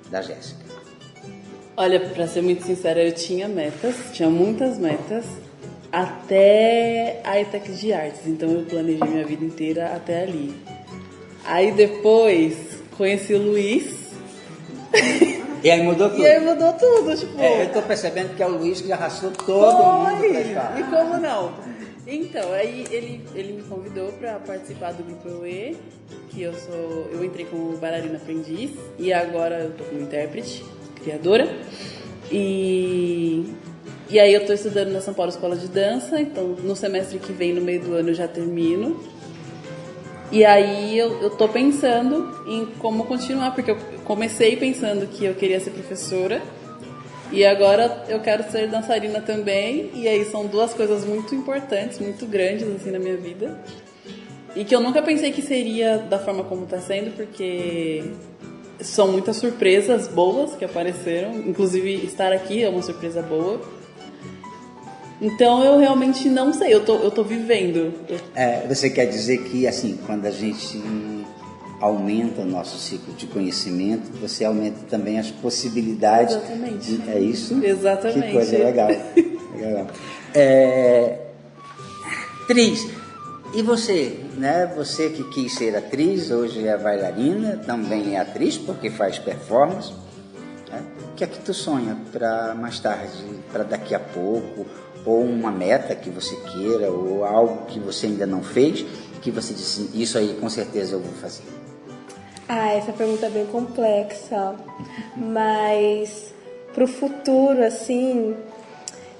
da Jéssica? Olha, pra ser muito sincera, eu tinha muitas metas, até a ETEC de Artes, então eu planejei minha vida inteira até ali. Aí depois conheci o Luiz. E aí mudou tudo? E aí mudou tudo, tipo... eu tô percebendo que é o Luiz que arrastou todo mundo pra estar. E como não? Então, aí ele me convidou para participar do Grupo EUE, que eu entrei como bailarina aprendiz e agora eu tô como intérprete, criadora. E aí eu tô estudando na São Paulo Escola de Dança, então no semestre que vem, no meio do ano, eu já termino. E aí eu tô pensando em como continuar, porque eu comecei pensando que eu queria ser professora. E agora eu quero ser dançarina também, e aí são duas coisas muito importantes, muito grandes assim na minha vida. E que eu nunca pensei que seria da forma como está sendo, porque são muitas surpresas boas que apareceram, inclusive estar aqui é uma surpresa boa. Então eu realmente não sei, eu tô vivendo. Você quer dizer que assim, quando a gente aumenta o nosso ciclo de conhecimento, você aumenta também as possibilidades. Exatamente. É isso? Exatamente. Que coisa legal. Legal. Atriz, e você, né? Você que quis ser atriz, hoje é bailarina, também é atriz porque faz performance. Né? O que é que tu sonha para mais tarde, para daqui a pouco, ou uma meta que você queira, ou algo que você ainda não fez, que você disse, isso aí com certeza eu vou fazer? Essa pergunta é bem complexa, mas pro futuro, assim,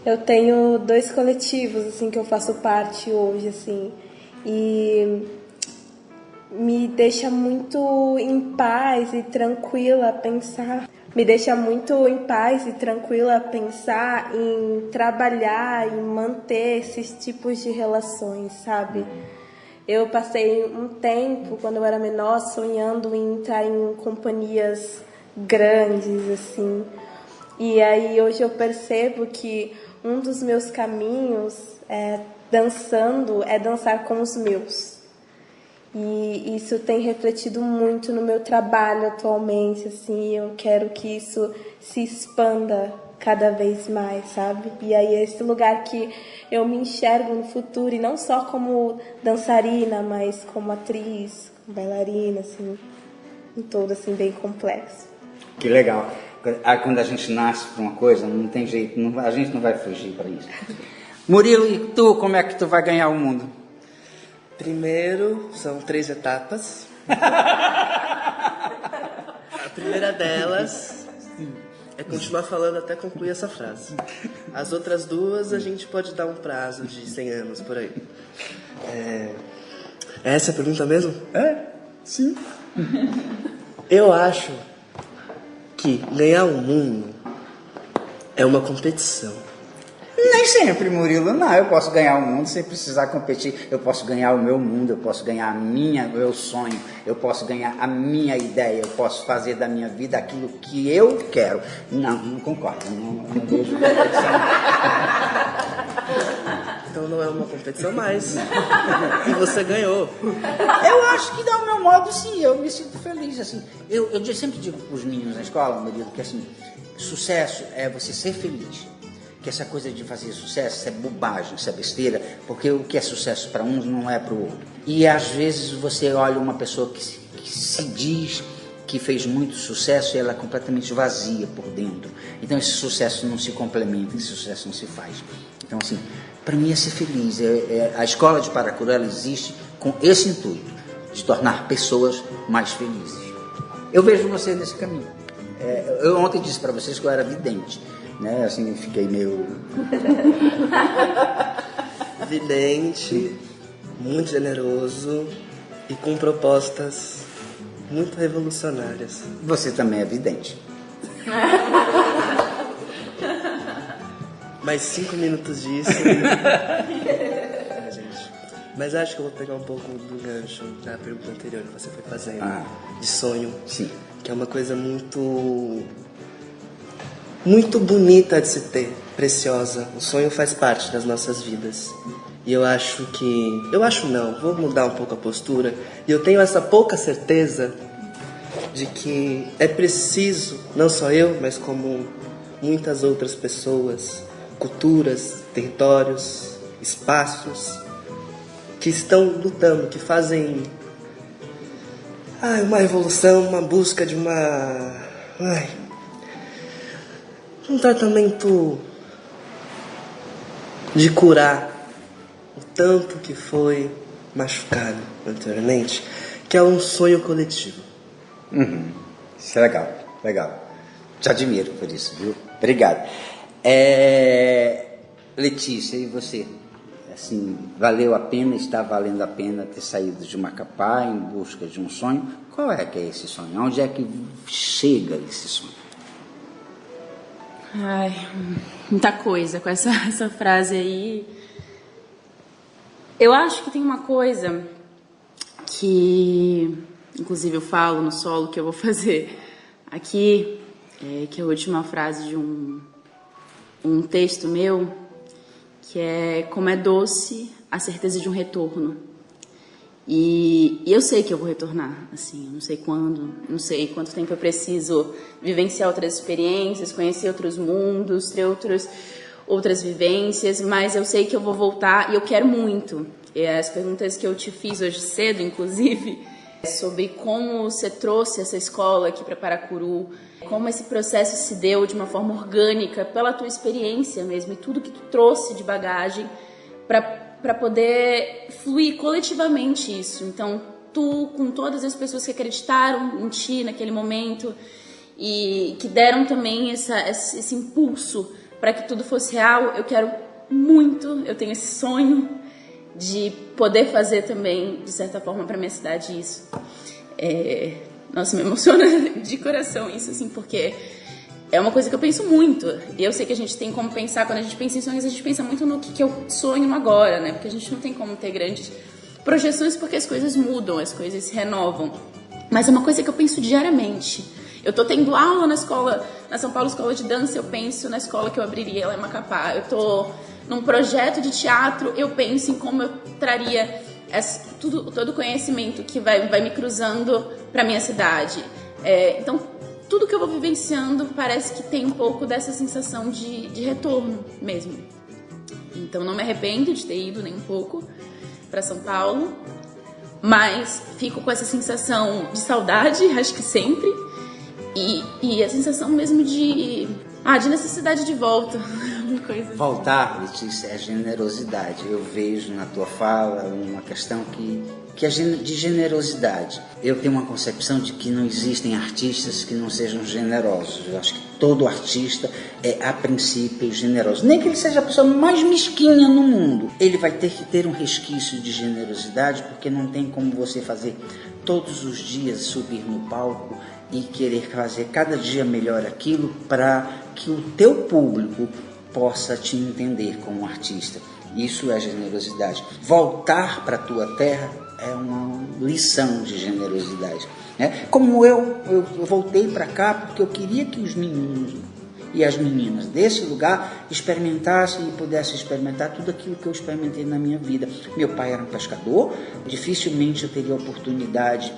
eu tenho 2 coletivos, assim, que eu faço parte hoje, assim, e me deixa muito em paz e tranquila pensar. Me deixa muito em paz e tranquila pensar em trabalhar e manter esses tipos de relações, sabe? Eu passei um tempo, quando eu era menor, sonhando em entrar em companhias grandes, assim. E aí hoje eu percebo que um dos meus caminhos é dançar com os meus. E isso tem refletido muito no meu trabalho atualmente, assim. Eu quero que isso se expanda cada vez mais, sabe? E aí é esse lugar que eu me enxergo no futuro, e não só como dançarina, mas como atriz, como bailarina, assim, em todo, assim, bem complexo. Que legal. Quando a gente nasce para uma coisa, não tem jeito, a gente não vai fugir para isso. Murilo, e tu, como é que tu vai ganhar o mundo? Primeiro, são 3 etapas. A primeira delas é continuar falando até concluir essa frase. As outras 2 a gente pode dar um prazo de 100 anos por aí. Essa é a pergunta mesmo? Sim. Eu acho que ganhar o mundo é uma competição. Nem sempre, Murilo. Não, eu posso ganhar o mundo sem precisar competir. Eu posso ganhar o meu mundo, eu posso ganhar o meu sonho, eu posso ganhar a minha ideia, eu posso fazer da minha vida aquilo que eu quero. Não concordo. Não vejo competição. Então não é uma competição mais. E você ganhou. Eu acho que, do meu modo, sim, eu me sinto feliz. Assim. Eu sempre digo para os meninos na escola, Murilo, que assim, sucesso é você ser feliz. Que essa coisa de fazer sucesso, isso é bobagem, isso é besteira, porque o que é sucesso para uns não é para o outro. E às vezes você olha uma pessoa que se diz que fez muito sucesso e ela é completamente vazia por dentro. Então esse sucesso não se complementa, esse sucesso não se faz. Então assim, para mim é ser feliz. A escola de Paracuru, ela existe com esse intuito, de tornar pessoas mais felizes. Eu vejo você nesse caminho. Eu ontem disse para vocês que eu era vidente. Né? Assim, eu fiquei meio... Vidente, muito generoso e com propostas muito revolucionárias. Você também é vidente. Mais 5 minutos disso. Gente. Mas acho que eu vou pegar um pouco do gancho da pergunta anterior que você foi fazendo, de sonho. Sim. Que é uma coisa muito bonita de se ter, preciosa. O sonho faz parte das nossas vidas. E eu acho não, vou mudar um pouco a postura. E eu tenho essa pouca certeza de que é preciso, não só eu, mas como muitas outras pessoas, culturas, territórios, espaços, que estão lutando, que fazem uma evolução, uma busca de um tratamento de curar o tanto que foi machucado anteriormente, que é um sonho coletivo. Isso é legal. Te admiro por isso, viu? Obrigado. Letícia, e você? Assim, valeu a pena, está valendo a pena ter saído de Macapá em busca de um sonho? Qual é que é esse sonho? Onde é que chega esse sonho? Ai, muita coisa com essa frase aí. Eu acho que tem uma coisa que, inclusive, eu falo no solo que eu vou fazer aqui, que é a última frase de um texto meu, que é: como é doce a certeza de um retorno. E eu sei que eu vou retornar, assim, eu não sei quando, não sei quanto tempo eu preciso vivenciar outras experiências, conhecer outros mundos, ter outras vivências, mas eu sei que eu vou voltar e eu quero muito. E as perguntas que eu te fiz hoje cedo, inclusive, sobre como você trouxe essa escola aqui para Paracuru, como esse processo se deu de uma forma orgânica, pela tua experiência mesmo, e tudo que tu trouxe de bagagem para poder fluir coletivamente isso. Então, tu, com todas as pessoas que acreditaram em ti naquele momento e que deram também esse impulso para que tudo fosse real, eu quero muito, eu tenho esse sonho de poder fazer também, de certa forma, para minha cidade isso. Nossa, me emociona de coração isso, assim, porque é uma coisa que eu penso muito. E eu sei que a gente tem como pensar, quando a gente pensa em sonhos, a gente pensa muito no que eu sonho agora, né? Porque a gente não tem como ter grandes projeções, porque as coisas mudam, as coisas se renovam. Mas é uma coisa que eu penso diariamente. Eu tô tendo aula na escola, na São Paulo Escola de Dança, eu penso na escola que eu abriria lá em Macapá. Eu tô num projeto de teatro, eu penso em como eu traria todo o conhecimento que vai me cruzando para minha cidade. Então, tudo que eu vou vivenciando parece que tem um pouco dessa sensação de retorno mesmo. Então, não me arrependo de ter ido nem um pouco para São Paulo, mas fico com essa sensação de saudade, acho que sempre, e a sensação mesmo de necessidade de volta. Coisa. Voltar, Letícia, é generosidade. Eu vejo na tua fala uma questão que é de generosidade. Eu tenho uma concepção de que não existem artistas que não sejam generosos. Eu acho que todo artista é, a princípio, generoso. Nem que ele seja a pessoa mais mesquinha no mundo. Ele vai ter que ter um resquício de generosidade, porque não tem como você fazer todos os dias subir no palco e querer fazer cada dia melhor aquilo para que o teu público possa te entender como artista. Isso é generosidade. Voltar para a tua terra é uma lição de generosidade, né? Como eu voltei para cá porque eu queria que os meninos e as meninas desse lugar experimentassem e pudessem experimentar tudo aquilo que eu experimentei na minha vida. Meu pai era um pescador, dificilmente eu teria a oportunidade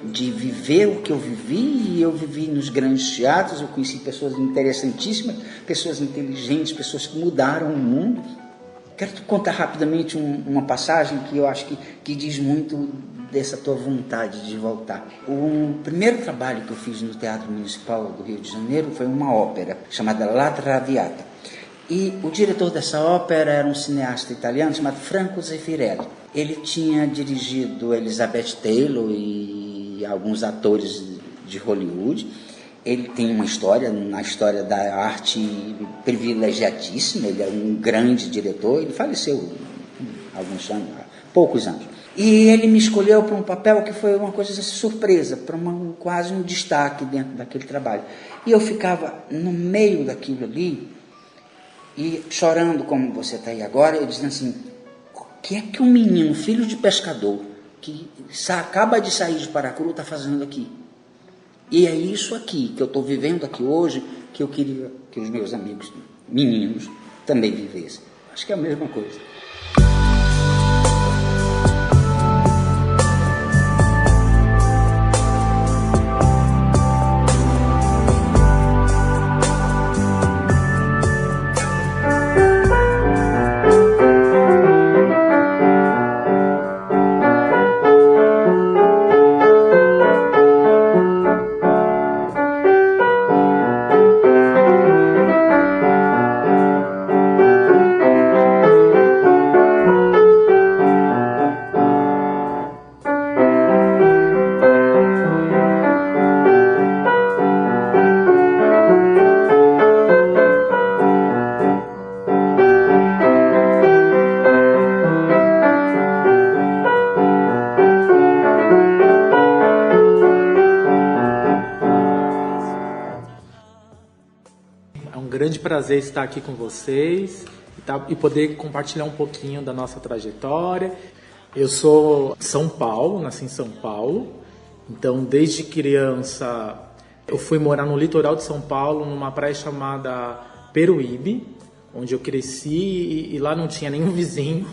de viver o que eu vivi, e eu vivi nos grandes teatros, eu conheci pessoas interessantíssimas, pessoas inteligentes, pessoas que mudaram o mundo. Quero te contar rapidamente uma passagem que eu acho que diz muito dessa tua vontade de voltar. O primeiro trabalho que eu fiz no Teatro Municipal do Rio de Janeiro foi uma ópera chamada La Traviata. E o diretor dessa ópera era um cineasta italiano chamado Franco Zeffirelli. Ele tinha dirigido Elizabeth Taylor e alguns atores de Hollywood. Ele tem uma história, na história da arte, privilegiadíssima. Ele é um grande diretor. Ele faleceu há poucos anos. E ele me escolheu para um papel que foi uma coisa surpresa, para quase um destaque dentro daquele trabalho. E eu ficava no meio daquilo ali, e chorando como você está aí agora, eu dizendo assim, que é que um menino, filho de pescador, que acaba de sair de Paracuru, está fazendo aqui? E é isso aqui que eu estou vivendo aqui hoje, que eu queria que os meus amigos meninos também vivessem. Acho que é a mesma coisa. Prazer estar aqui com vocês e poder compartilhar um pouquinho da nossa trajetória. Eu sou de São Paulo, nasci em São Paulo, então desde criança eu fui morar no litoral de São Paulo, numa praia chamada Peruíbe, onde eu cresci e lá não tinha nenhum vizinho.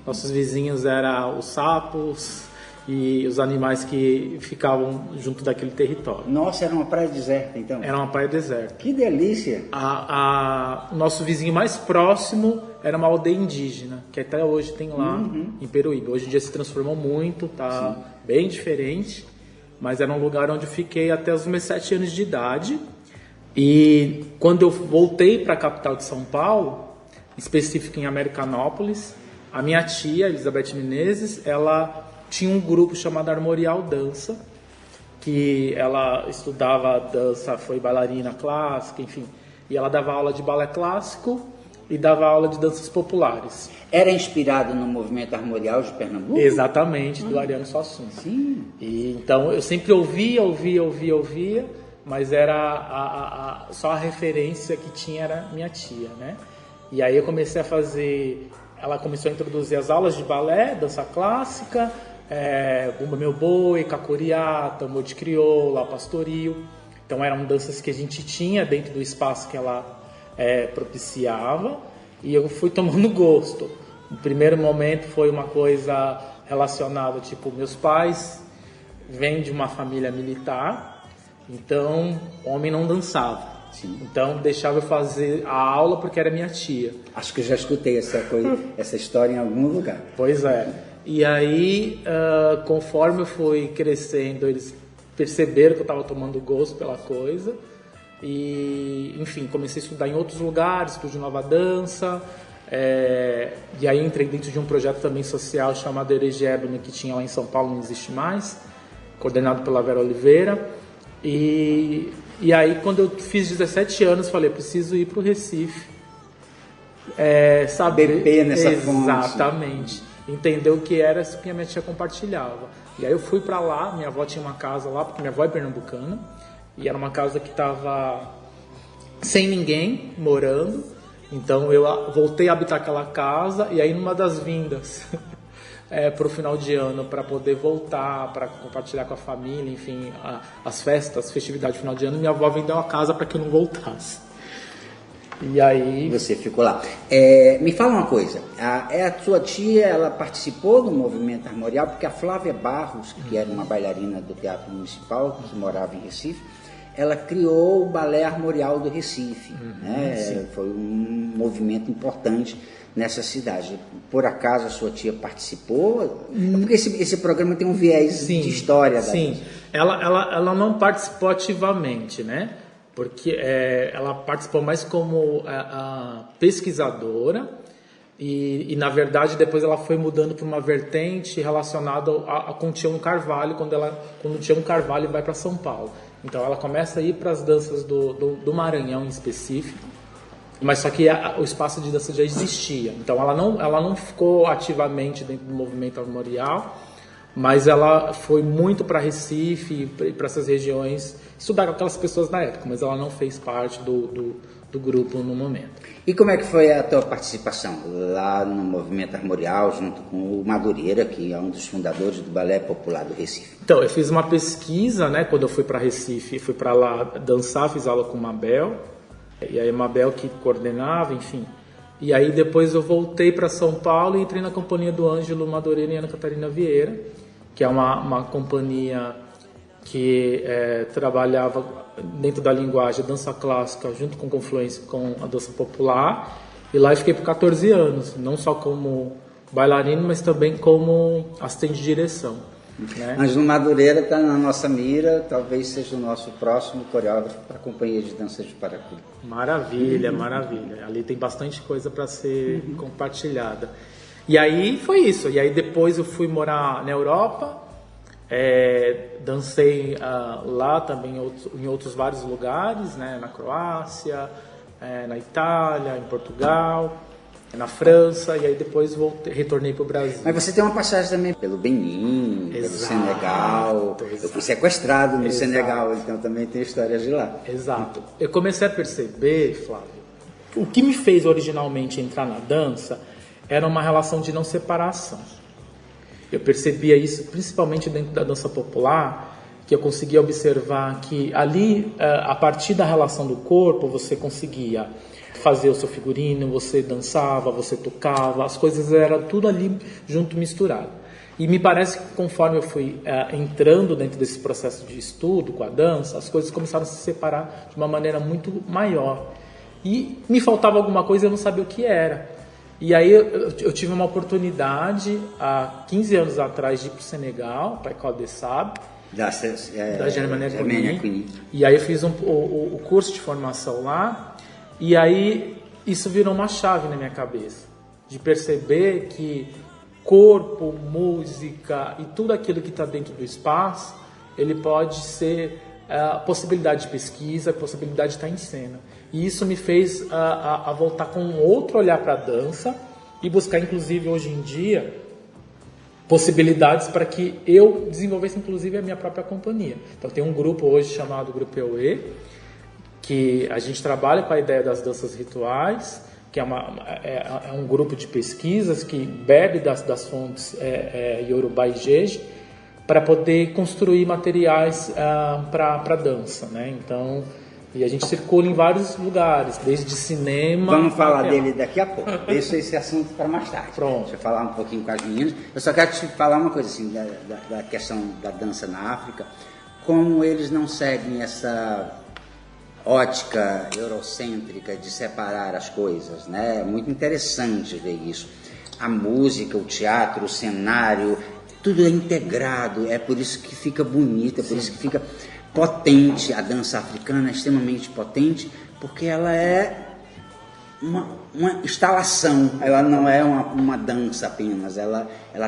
Nossos vizinhos eram os sapos e os animais que ficavam junto daquele território. Nossa, era uma praia deserta, então? Era uma praia deserta. Que delícia! O nosso vizinho mais próximo era uma aldeia indígena, que até hoje tem lá em Peruíbe. Hoje em dia se transformou muito, tá bem diferente, mas era um lugar onde eu fiquei até os meus 7 anos de idade. E quando eu voltei para a capital de São Paulo, específico em Americanópolis, a minha tia, Elizabeth Menezes, ela tinha um grupo chamado Armorial Dança, que ela estudava dança, foi bailarina clássica, enfim. E ela dava aula de balé clássico e dava aula de danças populares. Era inspirado no movimento armorial de Pernambuco? Exatamente, do Ariano Suassuna. Sim. E, então eu sempre ouvia, mas era só a referência que tinha era minha tia, né? E aí eu comecei a fazer... Ela começou a introduzir as aulas de balé, dança clássica, Bumba Meu Boi, Cacoriá, Tambor de Crioula, Pastoril. Então eram danças que a gente tinha dentro do espaço que ela propiciava, e eu fui tomando gosto. No primeiro momento foi uma coisa relacionada, tipo, meus pais vêm de uma família militar, então homem não dançava. Sim. Então deixava eu fazer a aula porque era minha tia. Acho que eu já escutei essa história em algum lugar. Pois é. E aí, conforme eu fui crescendo, eles perceberam que eu estava tomando gosto pela coisa. E, enfim, comecei a estudar em outros lugares, estúdio Nova Dança. E aí entrei dentro de um projeto também social chamado Eregiebne, que tinha lá em São Paulo, não existe mais, coordenado pela Vera Oliveira. E aí, quando eu fiz 17 anos, falei, preciso ir para o Recife. Beber nessa fonte. Exatamente. Entender o que era isso que a minha tia compartilhava. E aí eu fui para lá, minha avó tinha uma casa lá, porque minha avó é pernambucana, e era uma casa que estava sem ninguém morando. Então eu voltei a habitar aquela casa, e aí numa das vindas para o final de ano, para poder voltar, para compartilhar com a família, enfim, as festas, festividade de final de ano, minha avó vendeu a casa para que eu não voltasse. E aí... Você ficou lá. Me fala uma coisa, a sua tia, ela participou do movimento armorial, porque a Flávia Barros, que era uma bailarina do Teatro Municipal, que morava em Recife, ela criou o Balé Armorial do Recife. Né? Foi um movimento importante nessa cidade. Por acaso a sua tia participou? Porque esse programa tem um viés de história. Sim, ela não participou ativamente, né? Porque ela participou mais como a pesquisadora e, na verdade, depois ela foi mudando para uma vertente relacionada com o Tião Carvalho, quando o Tião Carvalho vai para São Paulo. Então, ela começa a ir para as danças do Maranhão em específico, mas só que o espaço de dança já existia. Então, ela não ficou ativamente dentro do movimento armorial, mas ela foi muito para Recife e para essas regiões estudar com aquelas pessoas na época, mas ela não fez parte do do grupo no momento. E como é que foi a tua participação lá no Movimento Armorial, junto com o Madureira, que é um dos fundadores do Balé Popular do Recife? Então, eu fiz uma pesquisa, né, quando eu fui para Recife, fui para lá dançar, fiz aula com o Mabel, e aí Mabel que coordenava, enfim. E aí depois eu voltei para São Paulo e entrei na companhia do Ângelo Madureira e Ana Catarina Vieira, que é uma companhia que trabalhava dentro da linguagem dança clássica junto com confluência com a dança popular. E lá eu fiquei por 14 anos, não só como bailarino, mas também como assistente de direção. Né? Ângelo Madureira está na nossa mira, talvez seja o nosso próximo coreógrafo para a Companhia de Dança de Paracuru. Maravilha, maravilha. Ali tem bastante coisa para ser compartilhada. E aí foi isso. E aí depois eu fui morar na Europa, dancei lá também em outros vários lugares, né? Na Croácia, na Itália, em Portugal, na França, e aí depois retornei para o Brasil. Mas você tem uma passagem também pelo Benin, pelo Senegal. Eu fui sequestrado no Senegal, então também tem histórias de lá. Exato. Eu comecei a perceber, Flávio, o que me fez originalmente entrar na dança era uma relação de não separação. Eu percebia isso principalmente dentro da dança popular, que eu conseguia observar que ali, a partir da relação do corpo, você conseguia fazer o seu figurino, você dançava, você tocava, as coisas eram tudo ali junto, misturado. E me parece que conforme eu fui entrando dentro desse processo de estudo com a dança, as coisas começaram a se separar de uma maneira muito maior. E me faltava alguma coisa e eu não sabia o que era. E aí eu tive uma oportunidade, há 15 anos atrás, de ir para o Senegal, para a École des Sables, da Germaine Cuny. E aí eu fiz o curso de formação lá. E aí isso virou uma chave na minha cabeça, de perceber que corpo, música e tudo aquilo que está dentro do espaço, ele pode ser possibilidade de pesquisa, possibilidade de estar em cena. E isso me fez a voltar com um outro olhar para a dança e buscar, inclusive, hoje em dia, possibilidades para que eu desenvolvesse, inclusive, a minha própria companhia. Então, tem um grupo hoje chamado Grupo EUE, que a gente trabalha com a ideia das danças rituais, que é um grupo de pesquisas que bebe das fontes Yorubá e Jeje, para poder construir materiais para dança, né? Então, e a gente circula em vários lugares, desde cinema... Vamos falar dele daqui a pouco. Deixa esse assunto para mais tarde. Pronto. Deixa eu falar um pouquinho com as meninas. Eu só quero te falar uma coisa assim, da questão da dança na África, como eles não seguem essa ótica eurocêntrica de separar as coisas, né? É muito interessante ver isso. A música, o teatro, o cenário, tudo é integrado, é por isso que fica bonita, é por isso que fica potente. A dança africana é extremamente potente, porque ela é uma instalação, ela não é uma dança apenas, ela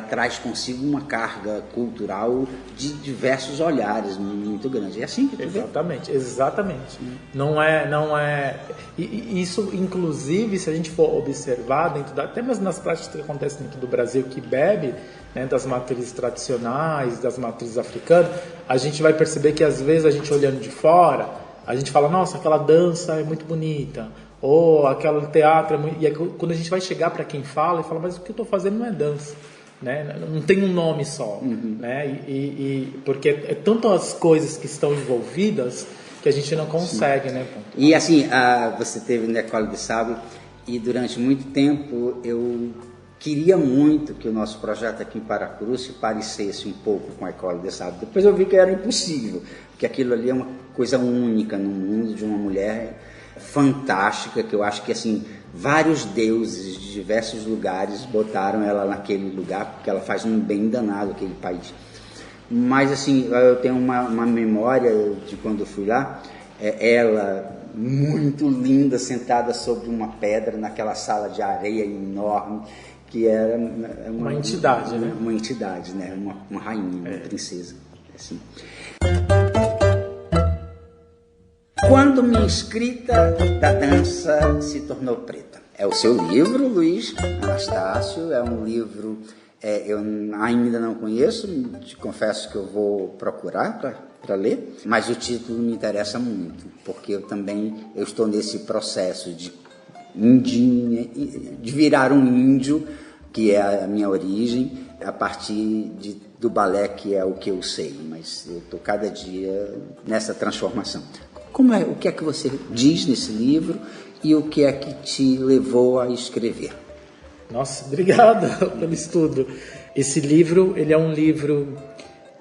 traz consigo uma carga cultural de diversos olhares muito grande. É assim que tu Exatamente, vê? Exatamente. Não é... E isso, inclusive, se a gente for observar, até mesmo nas práticas que acontecem aqui do Brasil, que bebe, né, das matrizes tradicionais, das matrizes africanas, a gente vai perceber que, às vezes, a gente olhando de fora, a gente fala, nossa, aquela dança é muito bonita, ou aquele teatro é muito... E aí, quando a gente vai chegar para quem fala, e fala, mas o que eu estou fazendo não é dança, né? Não tem um nome só, né? Porque é tantas coisas que estão envolvidas que a gente não consegue, né? E assim, você teve na École des Sables, e durante muito tempo eu queria muito que o nosso projeto aqui em Paracuru se parecesse um pouco com a École des Sables. Depois eu vi que era impossível, porque aquilo ali é uma coisa única no mundo, de uma mulher fantástica, que eu acho que assim vários deuses de diversos lugares botaram ela naquele lugar, porque ela faz um bem danado aquele país. Mas assim, eu tenho uma memória de quando eu fui lá, ela muito linda, sentada sobre uma pedra naquela sala de areia enorme, que era uma entidade, né? Uma entidade, né? Uma rainha, uma princesa, assim. Quando minha escrita da dança se tornou preta? É o seu livro, Luiz Anastácio, é um livro, eu ainda não conheço, te confesso que eu vou procurar para para ler, mas o título me interessa muito, porque eu estou nesse processo de virar um índio, que é a minha origem, a partir do balé, que é o que eu sei, mas eu estou cada dia nessa transformação. O que é que você diz nesse livro e o que é que te levou a escrever? Nossa, obrigado pelo estudo. Esse livro, ele é um livro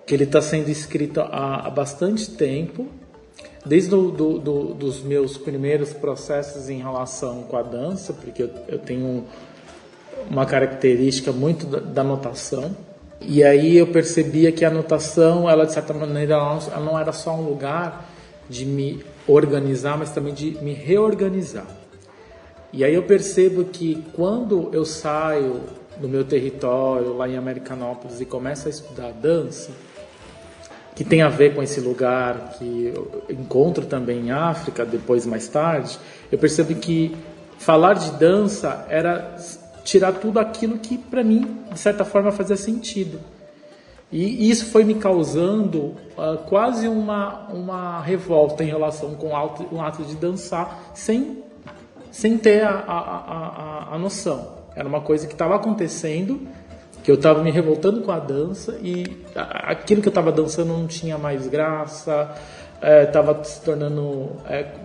que ele está sendo escrito há bastante tempo, desde dos meus primeiros processos em relação com a dança, porque eu tenho uma característica muito da notação. E aí eu percebia que a notação, ela de certa maneira, ela não era só um lugar de me organizar, mas também de me reorganizar. E aí eu percebo que quando eu saio do meu território, lá em Americanópolis, e começo a estudar dança, que tem a ver com esse lugar que eu encontro também em África, depois mais tarde, eu percebi que falar de dança era tirar tudo aquilo que para mim, de certa forma, fazia sentido. E isso foi me causando quase uma revolta em relação com o ato de dançar sem ter a noção. Era uma coisa que estava acontecendo, que eu estava me revoltando com a dança e aquilo que eu estava dançando não tinha mais graça, estava se tornando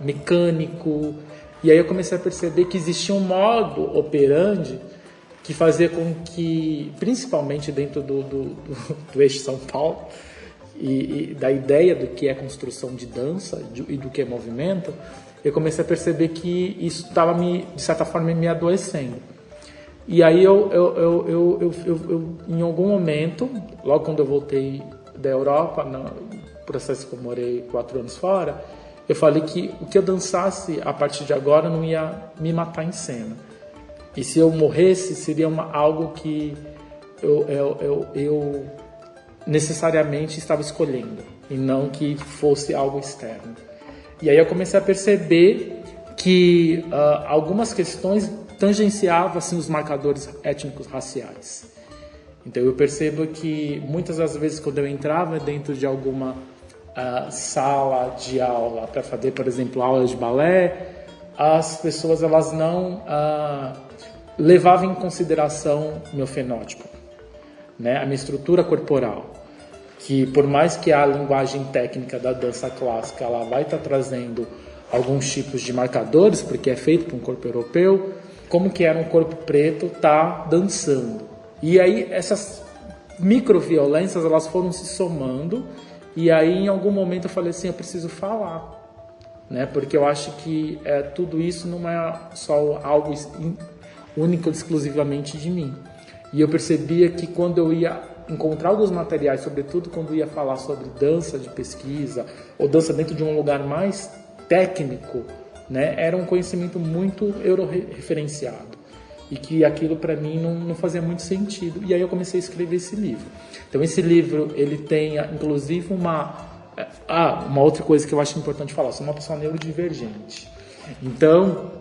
mecânico. E aí eu comecei a perceber que existia um modo operandi que fazia com que, principalmente dentro do eixo São Paulo, e da ideia do que é construção de dança e do que é movimento, eu comecei a perceber que isso estava, de certa forma, me adoecendo. E aí eu em algum momento, logo quando eu voltei da Europa, no processo que eu morei 4 anos fora, eu falei que o que eu dançasse a partir de agora não ia me matar em cena. E se eu morresse, seria algo que eu necessariamente estava escolhendo, e não que fosse algo externo. E aí eu comecei a perceber que algumas questões tangenciava assim, os marcadores étnicos raciais. Então eu percebo que muitas das vezes quando eu entrava dentro de alguma sala de aula para fazer, por exemplo, aula de balé, as pessoas elas não levavam em consideração meu fenótipo, né? A minha estrutura corporal, que por mais que a linguagem técnica da dança clássica ela vai estar trazendo alguns tipos de marcadores, porque é feito por um corpo europeu, como que era um corpo preto tá dançando. E aí essas microviolências elas foram se somando, e aí em algum momento eu falei assim, eu preciso falar, né? Porque eu acho que tudo isso não é só algo único exclusivamente de mim. E eu percebia que quando eu ia encontrar alguns materiais, sobretudo quando eu ia falar sobre dança de pesquisa, ou dança dentro de um lugar mais técnico, né, era um conhecimento muito euro-referenciado e que aquilo para mim não fazia muito sentido. E aí eu comecei a escrever esse livro. Então esse livro ele tem inclusive uma outra coisa que eu acho importante falar. Eu sou uma pessoa neurodivergente. Então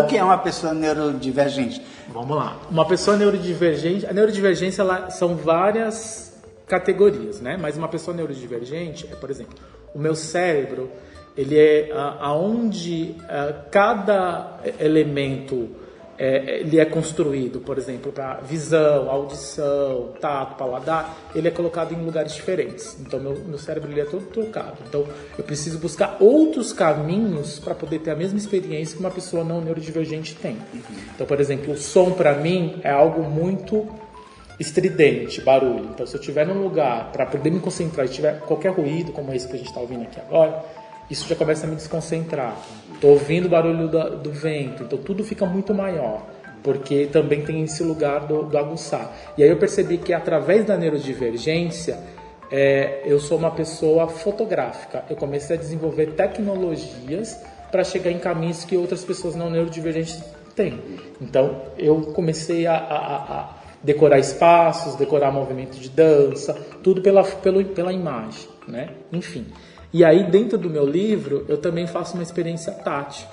o que é uma pessoa neurodivergente? Vamos lá. Uma pessoa neurodivergente, a neurodivergência são várias categorias, né? Mas uma pessoa neurodivergente por exemplo, o meu cérebro ele é aonde cada elemento ele é construído, por exemplo, para visão, audição, tato, paladar, ele é colocado em lugares diferentes. Então, meu cérebro ele é todo trocado. Então, eu preciso buscar outros caminhos para poder ter a mesma experiência que uma pessoa não neurodivergente tem. Então, por exemplo, o som para mim é algo muito estridente, barulho. Então, se eu estiver num lugar para poder me concentrar e tiver qualquer ruído, como esse que a gente está ouvindo aqui agora, isso já começa a me desconcentrar. Estou ouvindo o barulho do vento, então tudo fica muito maior, porque também tem esse lugar do aguçar. E aí eu percebi que através da neurodivergência, eu sou uma pessoa fotográfica. Eu comecei a desenvolver tecnologias para chegar em caminhos que outras pessoas não neurodivergentes têm. Então eu comecei a decorar espaços, decorar movimento de dança, tudo pela imagem, né? Enfim. E aí, dentro do meu livro, eu também faço uma experiência tátil,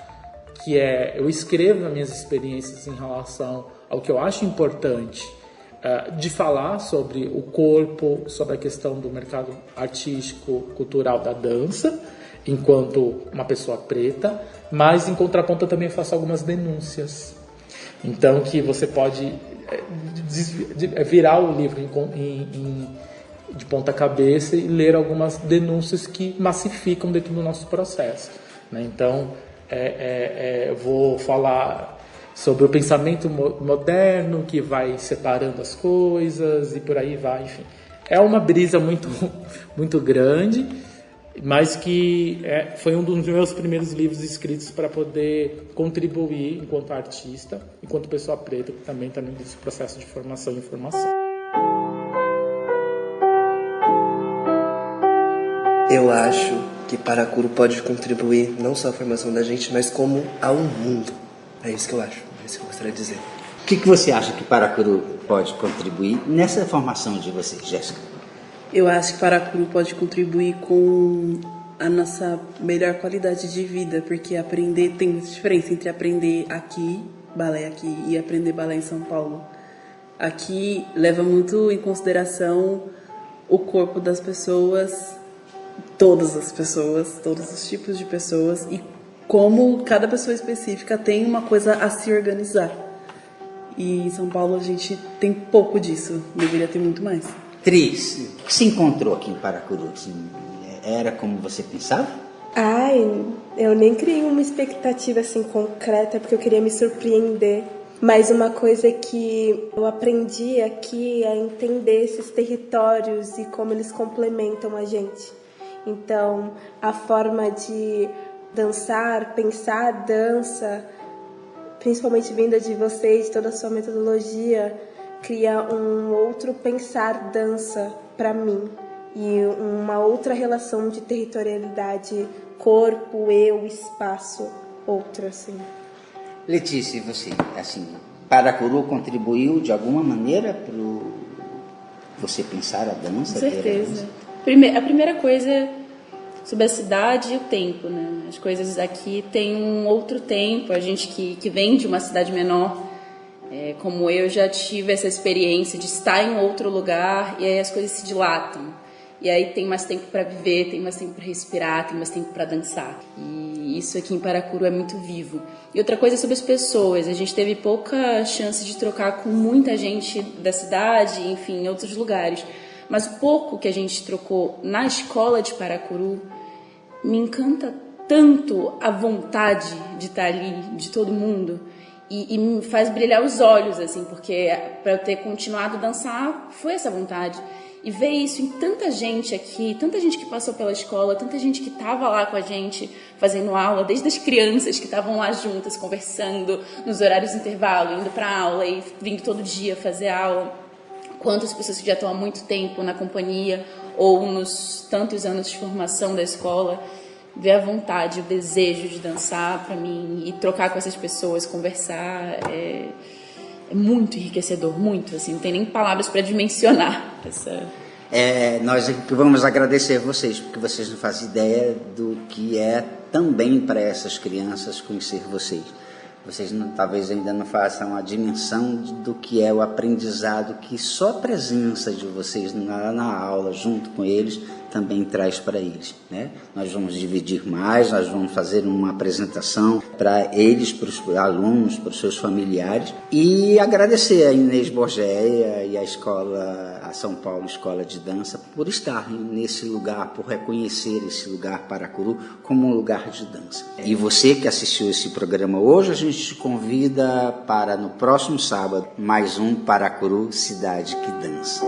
que eu escrevo as minhas experiências em relação ao que eu acho importante de falar sobre o corpo, sobre a questão do mercado artístico, cultural da dança, enquanto uma pessoa preta, mas em contraponto eu também faço algumas denúncias. Então que você pode virar o livro de ponta cabeça e ler algumas denúncias que massificam dentro do nosso processo, né? Então eu vou falar sobre o pensamento moderno que vai separando as coisas e por aí vai, enfim. É uma brisa muito, muito grande, mas que foi um dos meus primeiros livros escritos para poder contribuir enquanto artista, enquanto pessoa preta, que também está nesse processo de formação e informação. Eu acho que Paracuru pode contribuir não só à formação da gente, mas como ao mundo. É isso que eu acho, é isso que eu gostaria de dizer. O que você acha que Paracuru pode contribuir nessa formação de vocês, Jéssica? Eu acho que Paracuru pode contribuir com a nossa melhor qualidade de vida, porque tem diferença entre aprender aqui, balé aqui, e aprender balé em São Paulo. Aqui leva muito em consideração o corpo das pessoas, todas as pessoas, todos os tipos de pessoas, e como cada pessoa específica tem uma coisa a se organizar. E em São Paulo a gente tem pouco disso, deveria ter muito mais. Cris, o que se encontrou aqui em Paracuru? Assim, era como você pensava? Eu nem criei uma expectativa assim concreta, porque eu queria me surpreender. Mas uma coisa que eu aprendi aqui é entender esses territórios e como eles complementam a gente. Então, a forma de dançar, pensar a dança, principalmente vinda de vocês, toda a sua metodologia, cria um outro pensar dança para mim e uma outra relação de territorialidade, corpo, eu, espaço, outra assim. Letícia, você, assim, Paracuru contribuiu de alguma maneira para você pensar a dança? Com certeza. A primeira coisa sobre a cidade e o tempo, né? As coisas aqui têm um outro tempo. A gente que vem de uma cidade menor, como eu, já tive essa experiência de estar em outro lugar e aí as coisas se dilatam. E aí tem mais tempo para viver, tem mais tempo para respirar, tem mais tempo para dançar. E isso aqui em Paracuru é muito vivo. E outra coisa é sobre as pessoas. A gente teve pouca chance de trocar com muita gente da cidade, enfim, em outros lugares. Mas o pouco que a gente trocou na escola de Paracuru me encanta tanto a vontade de estar ali, de todo mundo. E me faz brilhar os olhos, assim, porque para eu ter continuado a dançar foi essa vontade. E ver isso em tanta gente aqui, tanta gente que passou pela escola, tanta gente que estava lá com a gente fazendo aula, desde as crianças que estavam lá juntas, conversando nos horários de intervalo, indo para aula e vindo todo dia fazer aula. Quantas pessoas que já estão há muito tempo na companhia ou nos tantos anos de formação da escola, ver a vontade, o desejo de dançar para mim e trocar com essas pessoas, conversar, é muito enriquecedor, muito, assim, não tem nem palavras para dimensionar essa... Nós vamos agradecer vocês, porque vocês não fazem ideia do que é também para essas crianças conhecer vocês. Vocês talvez ainda não façam a dimensão do que é o aprendizado que só a presença de vocês na aula, junto com eles, também traz para eles, né? Nós vamos dividir mais, nós vamos fazer uma apresentação para eles, para os alunos, para os seus familiares, e agradecer a Inês Borgeia e a São Paulo Escola de Dança por estar nesse lugar, por reconhecer esse lugar Paracuru como um lugar de dança. E você que assistiu esse programa hoje, a gente te convida para no próximo sábado mais um Paracuru Cidade que Dança.